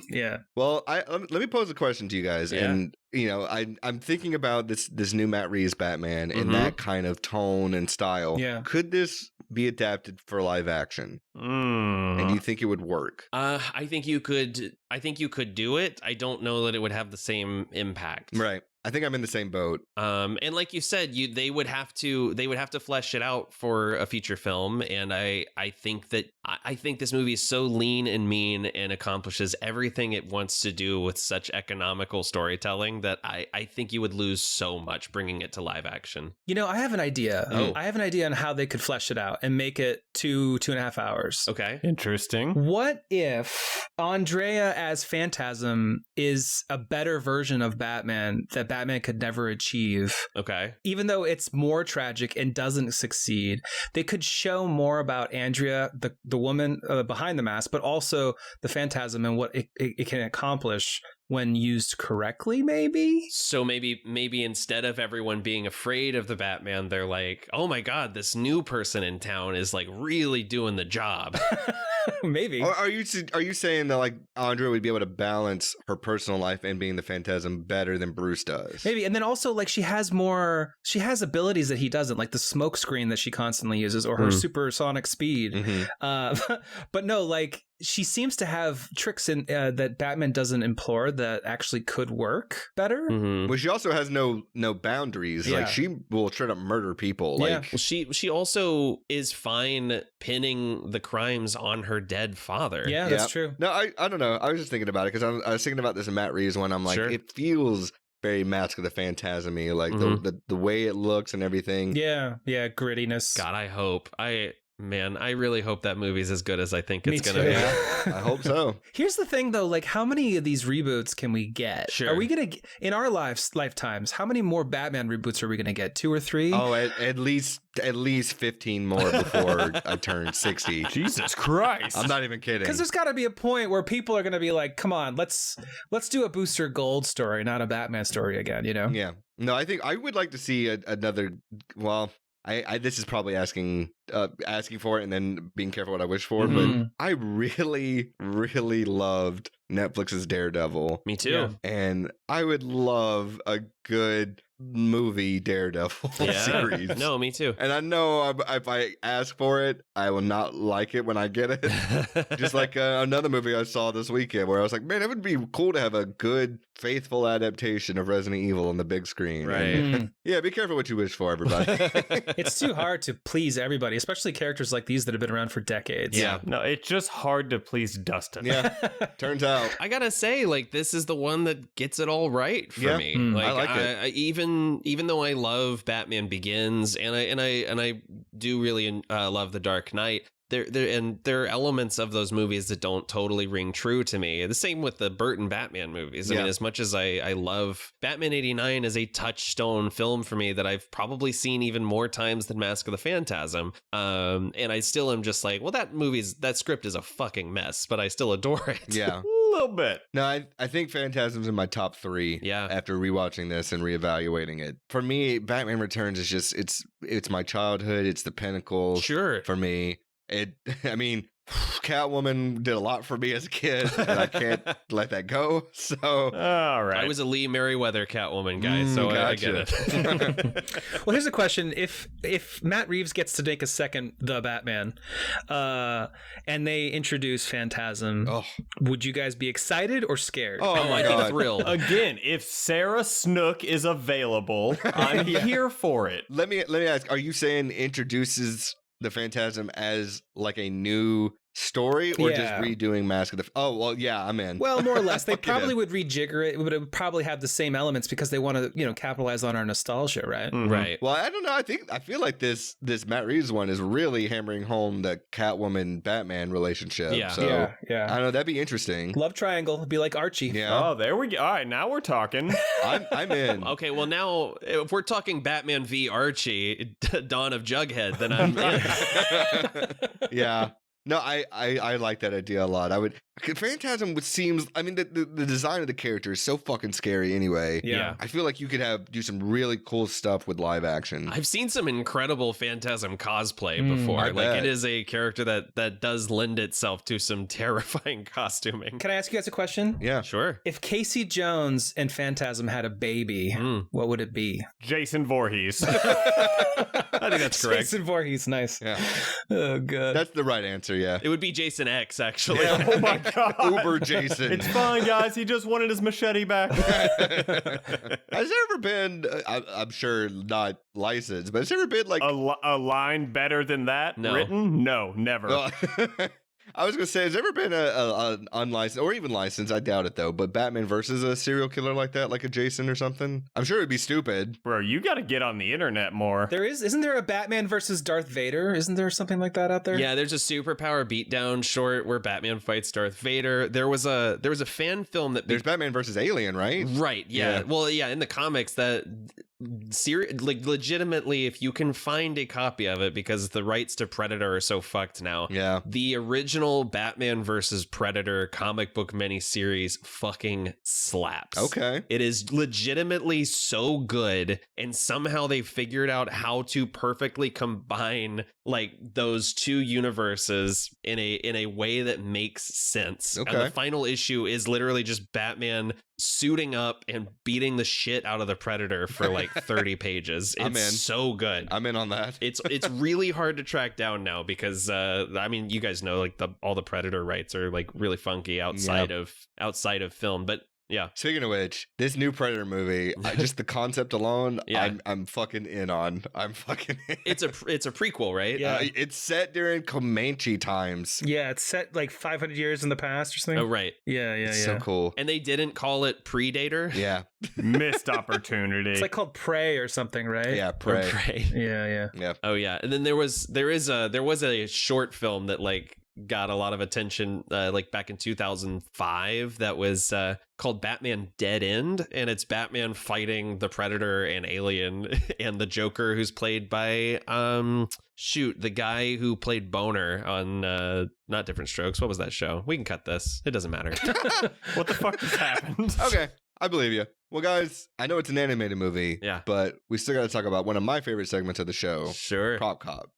Speaker 6: Yeah.
Speaker 1: Well, let me pose a question to you guys, and I'm thinking about this new Matt Reeves Batman in that kind of tone and style.
Speaker 6: Yeah.
Speaker 1: Could this be adapted for live action? And do you think it would work?
Speaker 3: I think you could do it. I don't know that it would have the same impact.
Speaker 1: Right. I think I'm in the same boat.
Speaker 3: And like you said, they would have to flesh it out for a feature film. And I think this movie is so lean and mean and accomplishes everything it wants to do with such economical storytelling that I think you would lose so much bringing it to live action.
Speaker 6: I have an idea. I have an idea on how they could flesh it out and make it 2.5 hours.
Speaker 3: Okay.
Speaker 5: Interesting.
Speaker 6: What if Andrea as Phantasm is a better version of Batman that Batman could never achieve?
Speaker 3: Okay.
Speaker 6: Even though it's more tragic and doesn't succeed, they could show more about Andrea, the woman behind the mask, but also the Phantasm and what it can accomplish when used correctly, maybe.
Speaker 3: So maybe instead of everyone being afraid of the Batman, they're like, oh my God, this new person in town is like really doing the job.
Speaker 6: Maybe.
Speaker 1: Or are you saying that like Andrea would be able to balance her personal life and being the Phantasm better than Bruce does?
Speaker 6: Maybe. And then also like she has abilities that he doesn't, like the smoke screen that she constantly uses or her supersonic speed. But no, like she seems to have tricks in that Batman doesn't implore that actually could work better.
Speaker 1: But she also has no boundaries.
Speaker 6: Yeah.
Speaker 1: Like she will try to murder people.
Speaker 6: Yeah.
Speaker 1: Like
Speaker 3: Well, she also is fine pinning the crimes on her dead father.
Speaker 6: Yeah, that's true.
Speaker 1: No, I don't know. I was just thinking about it because I was thinking about this in Matt Reeves when I'm like,
Speaker 3: Sure.
Speaker 1: it feels very Mask of the Phantasm-y, like the way it looks and everything.
Speaker 6: Yeah, grittiness.
Speaker 3: God, I hope. I really hope that movie's as good as I think it's going to
Speaker 6: too.
Speaker 3: be.
Speaker 1: Yeah, I hope so.
Speaker 6: Here's the thing, though. Like, how many of these reboots can we get?
Speaker 3: Sure.
Speaker 6: Are we going to, in our lifetimes, how many more Batman reboots are we going to get? 2 or 3?
Speaker 1: Oh, at least 15 more before I turn 60.
Speaker 5: Jesus Christ.
Speaker 1: I'm not even kidding.
Speaker 6: Because there's got to be a point where people are going to be like, come on, let's do a Booster Gold story, not a Batman story again, you know?
Speaker 1: Yeah. No, I think I would like to see another. Well, I this is probably asking for it and then being careful what I wish for, but I really, really loved Netflix's Daredevil.
Speaker 3: Me too.
Speaker 6: Yeah.
Speaker 1: And I would love a good movie Daredevil series.
Speaker 3: No, me too.
Speaker 1: And I know if I ask for it, I will not like it when I get it. Just like another movie I saw this weekend where I was like, man, it would be cool to have a good, faithful adaptation of Resident Evil on the big screen.
Speaker 3: Right.
Speaker 1: And, yeah, be careful what you wish for, everybody.
Speaker 6: It's too hard to please everybody, especially characters like these that have been around for decades.
Speaker 3: Yeah.
Speaker 5: No, it's just hard to please Dustin.
Speaker 1: Yeah, turns out.
Speaker 3: I gotta say, like, this is the one that gets it all right for me. Like,
Speaker 1: I like it.
Speaker 3: Even though I love Batman Begins and I do really love The Dark Knight, there are elements of those movies that don't totally ring true to me. The same with the Burton Batman movies. I mean, as much as I love Batman 89 is a touchstone film for me that I've probably seen even more times than Mask of the Phantasm. And I still am just like, well, that script is a fucking mess, but I still adore it.
Speaker 1: Yeah.
Speaker 5: A little bit.
Speaker 1: No, I think Phantasm's in my top 3.
Speaker 3: Yeah.
Speaker 1: After rewatching this and reevaluating it, for me, Batman Returns is just it's my childhood. It's the pinnacle.
Speaker 3: Sure.
Speaker 1: For me. I mean, Catwoman did a lot for me as a kid, and I can't let that go. So,
Speaker 5: all right.
Speaker 3: I was a Lee Merriweather Catwoman guy, so I get it.
Speaker 6: Well, here's a question: If Matt Reeves gets to make a second The Batman, and they introduce Phantasm, would you guys be excited or scared?
Speaker 1: Oh my God.
Speaker 3: Thrilled.
Speaker 5: Again, if Sarah Snook is available, I'm here for it.
Speaker 1: Let me ask: are you saying introduces the Phantasm as like a new story or just redoing Mask of the... Oh, well, yeah, I'm in.
Speaker 6: Well, more or less. They probably would rejigger it, but it would probably have the same elements because they want to, capitalize on our nostalgia, right?
Speaker 3: Mm-hmm. Right.
Speaker 1: Well, I don't know. I feel like this Matt Reeves one is really hammering home the Catwoman-Batman relationship.
Speaker 3: Yeah.
Speaker 1: So,
Speaker 6: yeah.
Speaker 1: I don't know. That'd be interesting.
Speaker 6: Love triangle. It'd be like Archie.
Speaker 1: Yeah.
Speaker 5: Oh, there we go. All right, now we're talking.
Speaker 1: I'm in.
Speaker 3: Okay, well now, if we're talking Batman v Archie, Dawn of Jughead, then I'm in.
Speaker 1: Yeah. No, I like that idea a lot. Phantasm seems, I mean, the design of the character is so fucking scary anyway.
Speaker 3: Yeah.
Speaker 1: I feel like you could do some really cool stuff with live action.
Speaker 3: I've seen some incredible Phantasm cosplay before.
Speaker 1: I
Speaker 3: Like
Speaker 1: bet.
Speaker 3: it is a character that does lend itself to some terrifying costuming.
Speaker 6: Can I ask you guys a question?
Speaker 1: Yeah.
Speaker 3: Sure.
Speaker 6: If Casey Jones and Phantasm had a baby, what would it be?
Speaker 5: Jason Voorhees.
Speaker 3: I think that's correct.
Speaker 6: Jason Voorhees, nice.
Speaker 1: Yeah.
Speaker 6: Oh, good.
Speaker 1: That's the right answer, yeah.
Speaker 3: It would be Jason X, actually.
Speaker 5: Oh my God.
Speaker 1: Uber Jason.
Speaker 5: It's fine, guys. He just wanted his machete back.
Speaker 1: Has there ever been, I'm sure not licensed, but has there ever been like...
Speaker 5: A line better than that
Speaker 3: No.
Speaker 5: written? No, never.
Speaker 1: I was going to say, has there ever been an unlicensed, or even licensed, I doubt it though, but Batman versus a serial killer like that, like a Jason or something? I'm sure it'd be stupid.
Speaker 5: Bro, you got to get on the internet more.
Speaker 6: Isn't there a Batman versus Darth Vader? Isn't there something like that out there?
Speaker 3: Yeah, there's a superpower beatdown short where Batman fights Darth Vader. There was a fan film that
Speaker 1: There's Batman versus Alien, right?
Speaker 3: Right, yeah.
Speaker 1: Yeah.
Speaker 3: Well, yeah, in the comics that legitimately, if you can find a copy of it, because the rights to Predator are so fucked now.
Speaker 1: Yeah.
Speaker 3: The original Batman versus Predator comic book miniseries fucking slaps.
Speaker 1: Okay.
Speaker 3: It is legitimately so good, and somehow they figured out how to perfectly combine like those two universes in a way that makes sense.
Speaker 1: Okay.
Speaker 3: And the final issue is literally just Batman suiting up and beating the shit out of the Predator for like 30 pages. It's so good.
Speaker 1: I'm in on that.
Speaker 3: It's really hard to track down now because I mean, you guys know like all the Predator rights are like really funky outside of film, but yeah.
Speaker 1: Speaking of which, this new Predator movie, just the concept alone,
Speaker 3: yeah.
Speaker 1: I'm fucking in on. I'm fucking in.
Speaker 3: It's a prequel, right?
Speaker 6: Yeah.
Speaker 1: It's set during Comanche times.
Speaker 6: Yeah, it's set like 500 years in the past or something.
Speaker 3: Oh, right.
Speaker 6: Yeah.
Speaker 1: It's so cool.
Speaker 3: And they didn't call it Predator.
Speaker 1: Yeah.
Speaker 5: Missed opportunity.
Speaker 6: It's like called Prey or something, right?
Speaker 1: Yeah, Prey.
Speaker 3: Prey.
Speaker 6: Yeah.
Speaker 3: Oh yeah. And then there was a short film that like got a lot of attention like back in 2005 that was called Batman Dead End, and it's Batman fighting the Predator and Alien and the Joker, who's played by the guy who played Bochner on not Different Strokes. What was that show? We can cut this. It doesn't matter.
Speaker 5: What the fuck just happened?
Speaker 1: Okay, I believe you. Well, guys, I know it's an animated movie,
Speaker 3: yeah,
Speaker 1: but we still got to talk about one of my favorite segments of the show.
Speaker 3: Sure.
Speaker 1: Prop Cop.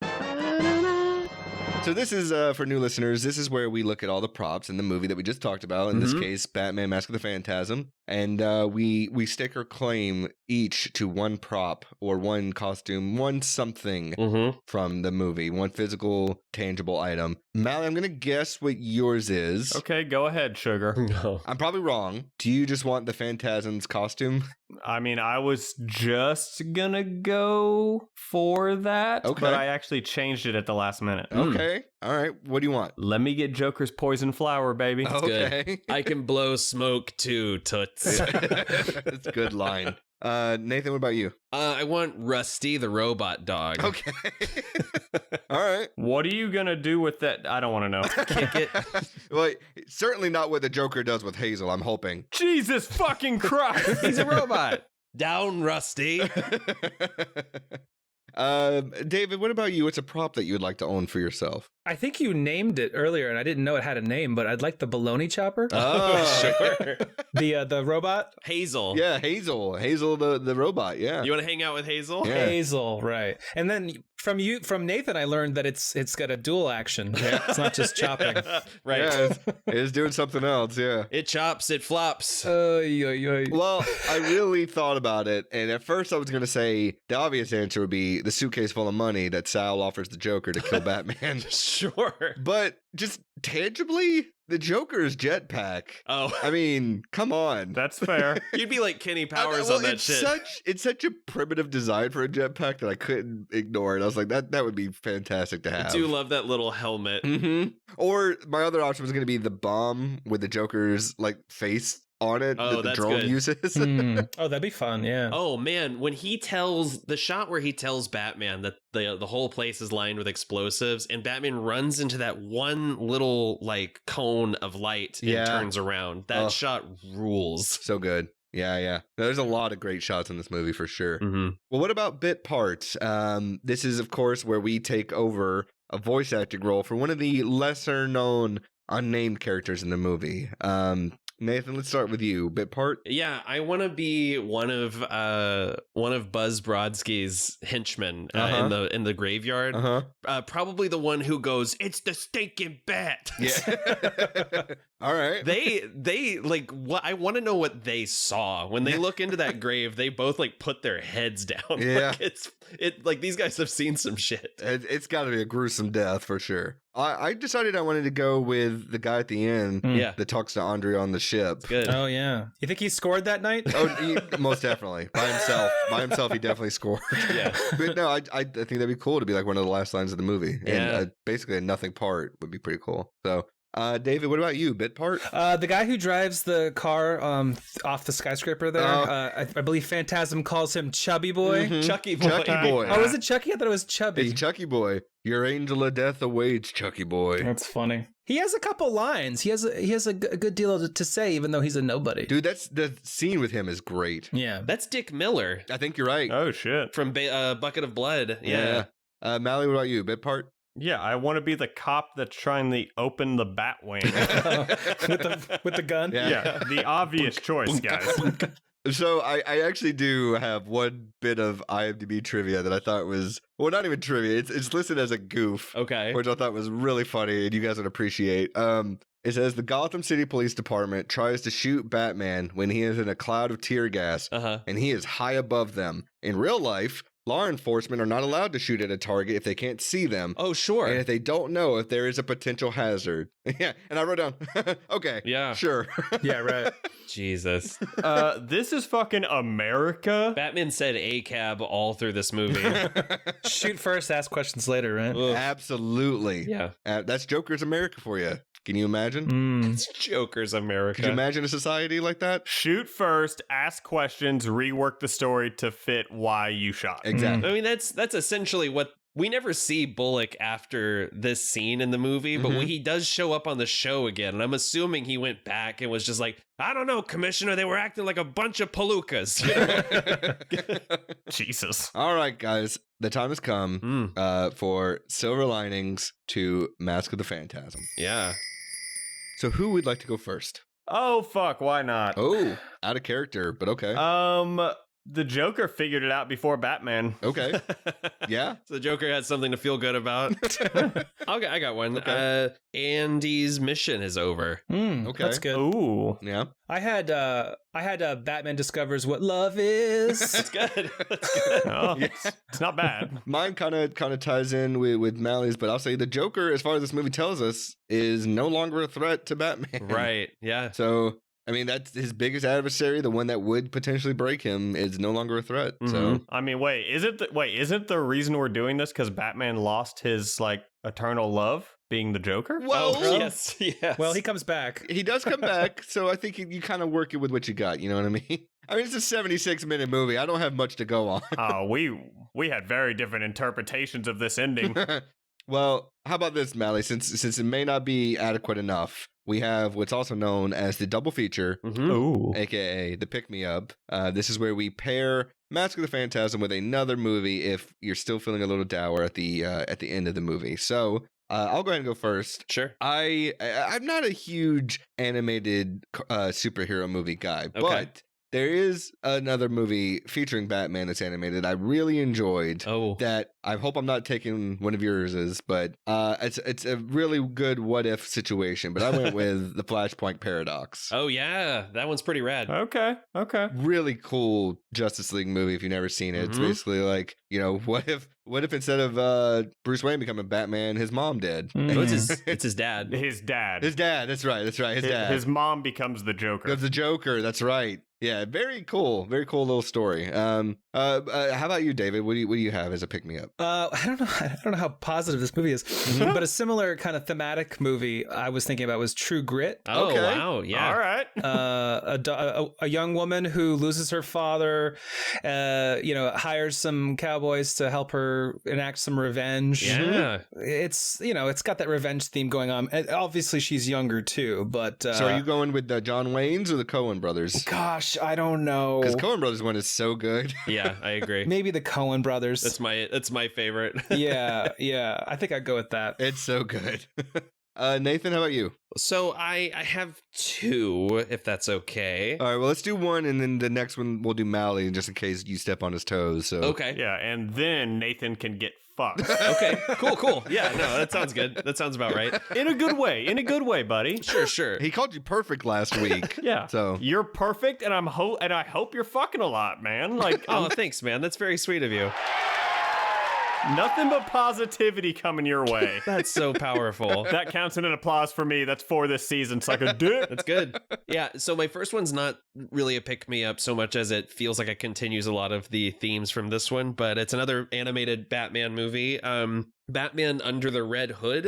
Speaker 1: So this is, for new listeners, this is where we look at all the props in the movie that we just talked about. In this case, Batman Mask of the Phantasm. And we stake our claim each to one prop or one costume, one something from the movie, one physical, tangible item. Mally, I'm going to guess what yours is.
Speaker 5: Okay, go ahead, Sugar.
Speaker 3: No.
Speaker 1: I'm probably wrong. Do you just want the Phantasm's costume?
Speaker 5: I mean, I was just gonna go for that, but I actually changed it at the last minute.
Speaker 1: Okay. All right. What do you want?
Speaker 5: Let me get Joker's poison flower, baby.
Speaker 1: Okay.
Speaker 3: Good. I can blow smoke too, toots.
Speaker 1: That's a good line. Nathan, what about you?
Speaker 3: I want Rusty the robot dog.
Speaker 1: Okay. All right.
Speaker 5: What are you gonna do with that? I don't want to know.
Speaker 3: Kick it.
Speaker 1: Well, certainly not what the Joker does with Hazel, I'm hoping.
Speaker 5: Jesus fucking Christ.
Speaker 3: He's a robot. Down, Rusty.
Speaker 1: David, what about you? What's a prop that you would like to own for yourself?
Speaker 6: I think you named it earlier, and I didn't know it had a name, but I'd like the bologna chopper.
Speaker 1: Oh,
Speaker 3: sure.
Speaker 6: The robot.
Speaker 3: Hazel.
Speaker 1: Yeah, Hazel the robot. Yeah.
Speaker 3: You want to hang out with Hazel?
Speaker 1: Yeah.
Speaker 6: Hazel, right? And then from Nathan, I learned that it's got a dual action. Yeah. It's not just chopping.
Speaker 3: Right.
Speaker 1: Yeah, it is doing something else. Yeah.
Speaker 3: It chops. It flops.
Speaker 1: Well, I really thought about it, and at first I was going to say the obvious answer would be the suitcase full of money that Sal offers the Joker to kill Batman.
Speaker 3: Sure.
Speaker 1: But just tangibly, the Joker's jetpack.
Speaker 3: Oh.
Speaker 1: I mean, come on.
Speaker 5: That's fair.
Speaker 3: You'd be like Kenny Powers on that shit.
Speaker 1: It's such a primitive design for a jetpack that I couldn't ignore it. I was like, that would be fantastic to have.
Speaker 3: I do love that little helmet.
Speaker 1: Mm-hmm. Or my other option was going to be the bomb with the Joker's like face on it that the drone uses.
Speaker 6: Oh, that'd be fun. Yeah.
Speaker 3: Oh man, when he tells the shot where he tells Batman that the whole place is lined with explosives, and Batman runs into that one little like cone of light and turns around. That shot rules.
Speaker 1: So good. Yeah. There's a lot of great shots in this movie for sure.
Speaker 3: Mm-hmm.
Speaker 1: Well, what about bit parts? This is, of course, where we take over a voice acting role for one of the lesser known unnamed characters in the movie. Nathan, let's start with you. Bit part?
Speaker 3: Yeah, I want to be one of Buzz Brodsky's henchmen in the graveyard. Probably the one who goes, "It's the stinking bat."
Speaker 1: Yeah. All right.
Speaker 3: They like what I want to know what they saw when they look into that grave. They both like put their heads down.
Speaker 1: Yeah.
Speaker 3: Like these guys have seen some shit.
Speaker 1: It's got to be a gruesome death for sure. I decided I wanted to go with the guy at the end that talks to Andrea on the ship.
Speaker 3: Good.
Speaker 6: Oh, yeah. You think he scored that night?
Speaker 1: Most definitely. By himself, he definitely scored.
Speaker 3: Yeah.
Speaker 1: But no, I think that'd be cool to be like one of the last lines of the movie.
Speaker 3: Yeah.
Speaker 1: And basically a nothing part would be pretty cool. So David, what about you? Bit part?
Speaker 6: The guy who drives the car off the skyscraper there, I believe Phantasm calls him Chubby Boy.
Speaker 1: Mm-hmm.
Speaker 3: Chucky Boy.
Speaker 1: Chucky Boy.
Speaker 6: Oh, was it Chucky? I thought it was Chubby.
Speaker 1: It's Chucky Boy. Your angel of death awaits, Chucky Boy.
Speaker 6: That's funny. He has a couple lines. He has a good deal to say, even though he's a nobody.
Speaker 1: Dude, the scene with him is great.
Speaker 6: Yeah.
Speaker 3: That's Dick Miller
Speaker 1: I think you're right.
Speaker 5: Oh, shit.
Speaker 3: from Bucket of Blood. Yeah.
Speaker 1: Mally, what about you? Bit part?
Speaker 5: Yeah, I want to be the cop that's trying to open the Batwing.
Speaker 6: with the gun?
Speaker 5: Yeah, the obvious choice, guys.
Speaker 1: So I actually do have one bit of IMDb trivia that I thought was, well, not even trivia. It's listed as a goof.
Speaker 3: Okay.
Speaker 1: Which I thought was really funny and you guys would appreciate. It says the Gotham City Police Department tries to shoot Batman when he is in a cloud of tear gas and he is high above them. In real life, law enforcement are not allowed to shoot at a target if they can't see them.
Speaker 3: Oh, sure.
Speaker 1: And if they don't know if there is a potential hazard. Yeah. And I wrote down, okay.
Speaker 3: Yeah.
Speaker 1: Sure.
Speaker 6: Yeah, right.
Speaker 3: Jesus.
Speaker 5: This is fucking America.
Speaker 3: Batman said ACAB all through this movie.
Speaker 6: Shoot first, ask questions later, right?
Speaker 1: Absolutely.
Speaker 3: Yeah.
Speaker 1: That's Joker's America for you. Can you imagine?
Speaker 3: It's Joker's America.
Speaker 1: Could you imagine a society like that?
Speaker 5: Shoot first, ask questions, rework the story to fit why you shot.
Speaker 1: Exactly.
Speaker 3: I mean, that's essentially what we never see Bullock after this scene in the movie, but when he does show up on the show again, and I'm assuming he went back and was just like, I don't know, Commissioner, they were acting like a bunch of palookas.
Speaker 5: Jesus.
Speaker 1: All right, guys. The time has come for Silver Linings to Mask of the Phantasm.
Speaker 3: Yeah.
Speaker 1: So who would like to go first?
Speaker 5: Oh, fuck, why not?
Speaker 1: Oh, out of character, but okay.
Speaker 5: The Joker figured it out before Batman.
Speaker 1: Okay. Yeah.
Speaker 3: So the Joker had something to feel good about. I got one.
Speaker 1: Okay.
Speaker 3: Andy's mission is over.
Speaker 1: Okay.
Speaker 6: That's good.
Speaker 5: Ooh.
Speaker 1: Yeah.
Speaker 6: I had Batman discovers what love is.
Speaker 3: That's good. That's good.
Speaker 5: Oh,
Speaker 1: Yeah.
Speaker 5: it's not bad.
Speaker 1: Mine kind of ties in with Mally's, but I'll say the Joker, as far as this movie tells us, is no longer a threat to Batman.
Speaker 3: Right. Yeah.
Speaker 1: So, I mean, that's his biggest adversary. The one that would potentially break him is no longer a threat. So,
Speaker 5: I mean, isn't the reason we're doing this because Batman lost his like eternal love, being the Joker?
Speaker 1: well,
Speaker 3: Yes. Yes.
Speaker 6: Well, he comes back.
Speaker 1: he does come back. So I think you kind of work it with what you got. You know what I mean? I mean, it's a 76-minute movie. I don't have much to go on.
Speaker 5: Oh, we had very different interpretations of this ending.
Speaker 1: Well, how about this, Mally? Since it may not be adequate enough, we have what's also known as the double feature,
Speaker 5: Ooh.
Speaker 1: aka the pick me up. This is where we pair Mask of the Phantasm with another movie if you're still feeling a little dour at the end of the movie. So I'll go ahead and go first.
Speaker 3: Sure.
Speaker 1: I'm not a huge animated superhero movie guy, but there is another movie featuring Batman that's animated I really enjoyed.
Speaker 3: Oh.
Speaker 1: That I hope I'm not taking one of yours, but it's a really good what if situation. But I went with the Flashpoint Paradox.
Speaker 3: Oh yeah, that one's pretty rad.
Speaker 5: Okay.
Speaker 1: Really cool Justice League movie if you've never seen it. It's basically like, what if instead of Bruce Wayne becoming Batman, his mom did?
Speaker 3: Oh, it's his dad.
Speaker 5: His dad.
Speaker 1: His dad. That's right. His dad.
Speaker 5: His mom becomes the Joker.
Speaker 1: Of the Joker. That's right. Yeah, very cool little story. How about you, David? What do you have as a pick me up?
Speaker 6: I don't know how positive this movie is, but a similar kind of thematic movie I was thinking about was True Grit.
Speaker 3: Oh
Speaker 1: Okay.
Speaker 3: wow, yeah.
Speaker 5: All right.
Speaker 6: A young woman who loses her father, hires some cowboys to help her enact some revenge.
Speaker 3: Yeah.
Speaker 6: It's got that revenge theme going on. And obviously, she's younger too, but
Speaker 1: So are you going with the John Waynes or the Coen brothers?
Speaker 6: Gosh, I don't know.
Speaker 1: Because Coen brothers one is so good.
Speaker 3: Yeah, I agree.
Speaker 6: Maybe the Coen brothers.
Speaker 3: That's my favorite.
Speaker 6: yeah. I think I'd go with that.
Speaker 1: It's so good. Nathan, how about you?
Speaker 3: So I have two, if that's okay.
Speaker 1: All right, well, let's do one, and then the next one we'll do Mally, just in case you step on his toes. So
Speaker 3: Okay.
Speaker 5: Yeah, and then Nathan can get fucked.
Speaker 3: Okay. Cool. Yeah, no, that sounds good. That sounds about right.
Speaker 5: In a good way, buddy.
Speaker 3: Sure.
Speaker 1: He called you perfect last week.
Speaker 5: Yeah.
Speaker 1: So
Speaker 5: You're perfect, and I hope you're fucking a lot, man. Like,
Speaker 3: Oh, thanks, man. That's very sweet of you.
Speaker 5: nothing but positivity coming your way.
Speaker 3: That's so powerful.
Speaker 5: That counts in an applause for me. That's for this season. It's like a dick.
Speaker 3: That's good. Yeah, so my first one's not really a pick-me-up so much as it feels like it continues a lot of the themes from this one, but it's another animated Batman movie. Batman Under the Red Hood,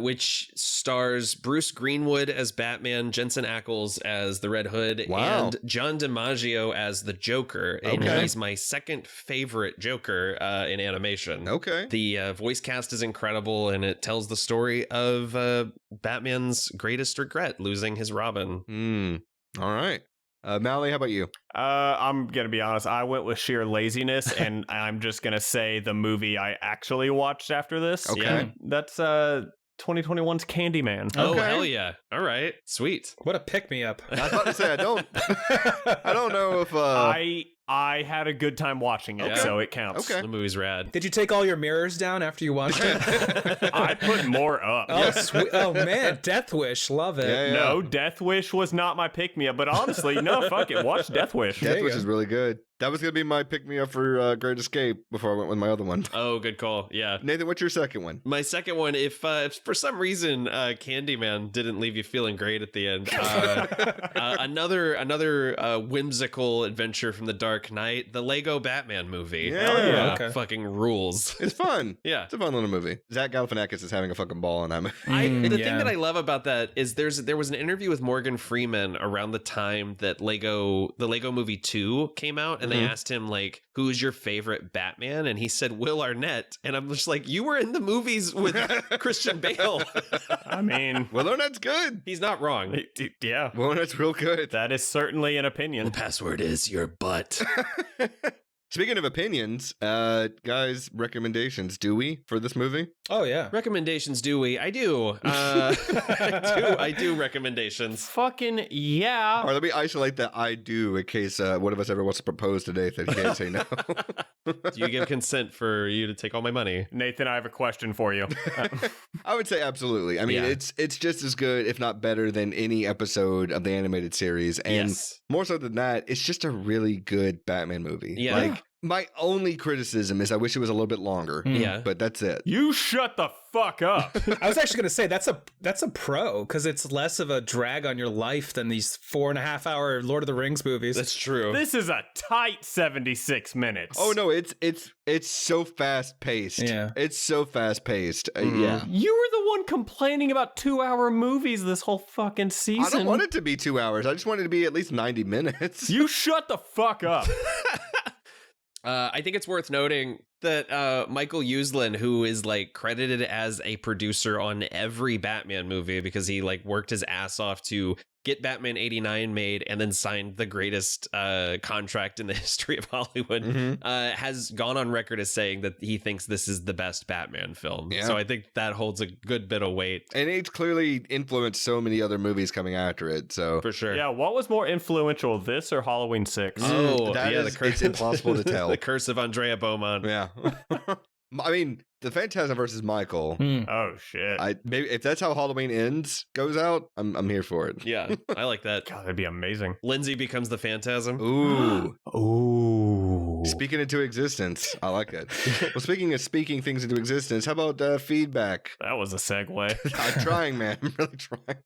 Speaker 3: which stars Bruce Greenwood as Batman, Jensen Ackles as the Red Hood, and John DiMaggio as the Joker. And he's my second favorite Joker in animation.
Speaker 1: Okay.
Speaker 3: The voice cast is incredible, and it tells the story of Batman's greatest regret, losing his Robin.
Speaker 1: All right. Mally, how about you?
Speaker 5: I'm going to be honest. I went with sheer laziness, and I'm just going to say the movie I actually watched after this.
Speaker 1: Okay.
Speaker 5: Yeah, that's 2021's Candyman.
Speaker 3: Oh, hell yeah. All right. Sweet.
Speaker 6: What a pick-me-up.
Speaker 1: I was about to say, I don't know if...
Speaker 5: I had a good time watching it, so it counts.
Speaker 1: Okay.
Speaker 3: The movie's rad.
Speaker 6: Did you take all your mirrors down after you watched it?
Speaker 5: I put more up.
Speaker 6: Oh, sweet. Oh, man. Death Wish. Love it.
Speaker 1: Yeah.
Speaker 5: No, Death Wish was not my pick-me-up, but honestly, no, fuck it. Watch Death Wish.
Speaker 1: Death Wish is really good. That was going to be my pick-me-up for Great Escape before I went with my other one.
Speaker 3: Oh, good call. Yeah.
Speaker 1: Nathan, what's your second one?
Speaker 3: My second one, if for some reason Candyman didn't leave you feeling great at the end, another whimsical adventure from the Dark Knight, the Lego Batman movie.
Speaker 1: Yeah.
Speaker 6: Okay.
Speaker 3: Fucking rules.
Speaker 1: It's fun.
Speaker 3: Yeah.
Speaker 1: It's a fun little movie. Zach Galifianakis is having a fucking ball in that movie.
Speaker 3: The thing that I love about that is there was an interview with Morgan Freeman around the time that the Lego Movie 2 came out, and they asked him, like, who's your favorite Batman? And he said Will Arnett. And I'm just like, you were in the movies with Christian Bale.
Speaker 5: I mean,
Speaker 1: Will Arnett's good.
Speaker 3: He's not wrong.
Speaker 5: Yeah.
Speaker 1: Will Arnett's real good.
Speaker 5: That is certainly an opinion.
Speaker 3: The password is your butt.
Speaker 1: Speaking of opinions, guys, recommendations, do we, for this movie?
Speaker 6: Oh, yeah.
Speaker 3: Recommendations, do we? I do. I do recommendations.
Speaker 5: Fucking yeah.
Speaker 1: Or let me isolate that I do in case one of us ever wants to propose to Nathan. He can't say no.
Speaker 3: Do you give consent for you to take all my money?
Speaker 5: Nathan, I have a question for you.
Speaker 1: I would say absolutely. I mean, it's just as good, if not better, than any episode of the animated series. And more so than that, it's just a really good Batman movie.
Speaker 3: Yeah.
Speaker 1: Like, my only criticism is I wish it was a little bit longer.
Speaker 3: Yeah.
Speaker 1: But that's it.
Speaker 5: You shut the fuck up.
Speaker 6: I was actually going to say that's a pro, because it's less of a drag on your life than these 4.5-hour Lord of the Rings movies.
Speaker 3: That's true.
Speaker 5: This is a tight 76 minutes.
Speaker 1: Oh no, it's so fast paced.
Speaker 6: Yeah.
Speaker 1: It's so fast paced. Yeah.
Speaker 5: You were the one complaining about 2-hour movies this whole fucking season.
Speaker 1: I don't want it to be 2 hours. I just want it to be at least 90 minutes.
Speaker 5: You shut the fuck up.
Speaker 3: I think it's worth noting that Michael Uslan, who is like credited as a producer on every Batman movie because he like worked his ass off to get Batman 89 made and then signed the greatest contract in the history of Hollywood, has gone on record as saying that he thinks this is the best Batman film.
Speaker 1: Yeah.
Speaker 3: So I think that holds a good bit of weight.
Speaker 1: And it's clearly influenced so many other movies coming after it. So
Speaker 3: For sure.
Speaker 5: Yeah, what was more influential, this or Halloween 6?
Speaker 3: Oh,
Speaker 1: that
Speaker 3: yeah,
Speaker 1: is, it's impossible to tell.
Speaker 3: The curse of Andrea Beaumont.
Speaker 1: Yeah. I mean, the Phantasm versus Michael.
Speaker 5: Oh shit.
Speaker 1: Maybe if that's how Halloween ends goes out, I'm here for it.
Speaker 3: Yeah, I like that.
Speaker 5: God, that'd be amazing.
Speaker 3: Lindsay becomes the Phantasm.
Speaker 1: Ooh.
Speaker 5: Ooh.
Speaker 1: Speaking into existence. I like it. Well, speaking of speaking things into existence, how about feedback?
Speaker 5: That was a segue.
Speaker 1: I'm trying, man. I'm really trying.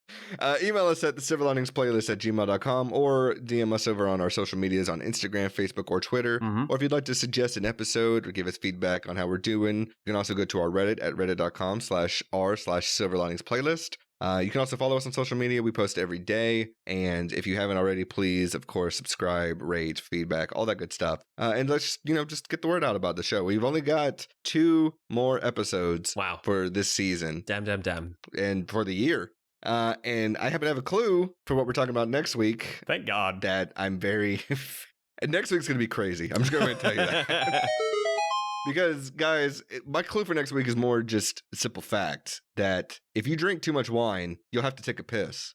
Speaker 1: Email us at thesilverliningsplaylist@gmail.com or DM us over on our social medias on Instagram, Facebook, or Twitter. Or if you'd like to suggest an episode or give us feedback on how we're doing, you can also go to our Reddit at reddit.com/r/silverliningsplaylist. You can also follow us on social media. We post every day. And if you haven't already, please, of course, subscribe, rate, feedback, all that good stuff. And let's, just get the word out about the show. We've only got 2 more episodes for this season.
Speaker 3: Damn.
Speaker 1: And for the year. And I happen to have a clue for what we're talking about next week.
Speaker 5: Thank God.
Speaker 1: That I'm very... Next week's going to be crazy. I'm just going to tell you that. Because, guys, my clue for next week is more just a simple fact that if you drink too much wine, you'll have to take a piss.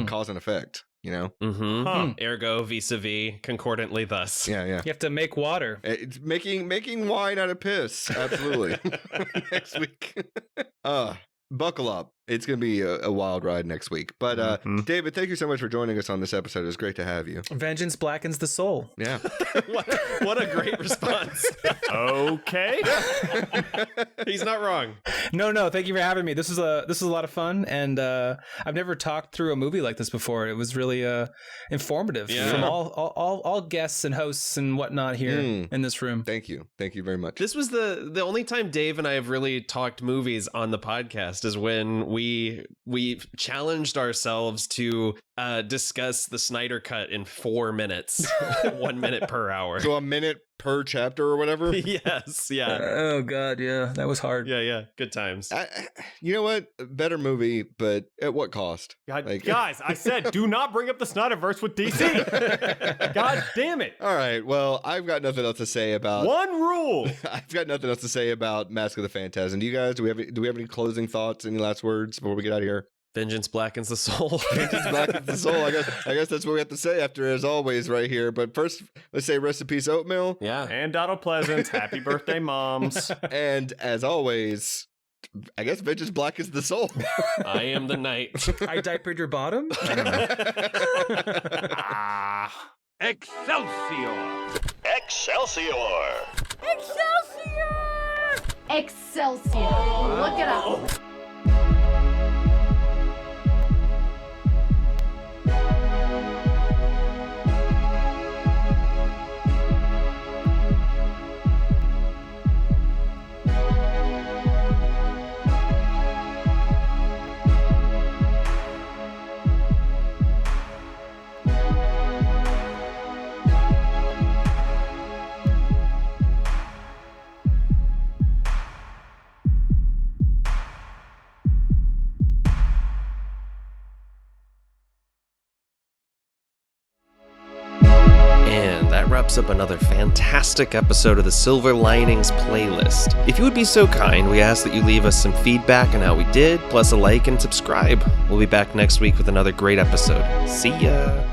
Speaker 1: Cause and effect,
Speaker 3: Ergo, vis-a-vis, concordantly thus.
Speaker 1: Yeah.
Speaker 6: You have to make water.
Speaker 1: It's making wine out of piss. Absolutely. Next week. Buckle up. It's going to be a wild ride next week. But David, thank you so much for joining us on this episode. It was great to have you.
Speaker 6: Vengeance blackens the soul.
Speaker 1: Yeah.
Speaker 3: what a great response.
Speaker 5: Okay.
Speaker 3: He's not wrong.
Speaker 6: No, thank you for having me. This is a lot of fun, and I've never talked through a movie like this before. It was really informative from all guests and hosts and whatnot here in this room.
Speaker 1: Thank you very much.
Speaker 3: This was the only time Dave and I have really talked movies on the podcast is when we challenged ourselves to discuss the Snyder Cut in 4 minutes, 1 minute per hour.
Speaker 1: So a minute per chapter or whatever?
Speaker 3: Yes, yeah.
Speaker 6: Oh God, yeah, that was hard.
Speaker 3: Yeah, good times.
Speaker 1: You know what? Better movie, but at what cost?
Speaker 5: Guys, I said do not bring up the Snyderverse with DC. God damn it.
Speaker 1: All right, well, I've got nothing else to say about...
Speaker 5: One rule!
Speaker 1: I've got nothing else to say about Mask of the Phantasm. Do you guys? Do we have any closing thoughts, any last words before we get out of here?
Speaker 3: Vengeance blackens the soul.
Speaker 1: Vengeance blackens the soul. I guess that's what we have to say after, as always, right here. But first, let's say rest in peace, Oatmeal.
Speaker 3: Yeah.
Speaker 5: And Donald Pleasance. Happy birthday, moms.
Speaker 1: And as always, I guess vengeance blackens the soul.
Speaker 3: I am the knight.
Speaker 6: I diapered your bottom?
Speaker 7: Excelsior!
Speaker 8: Excelsior!
Speaker 9: Excelsior! Excelsior! Look it up.
Speaker 3: Wraps up another fantastic episode of the Silver Linings playlist. If you would be so kind, we ask that you leave us some feedback on how we did, plus a like and subscribe. We'll be back next week with another great episode. See ya!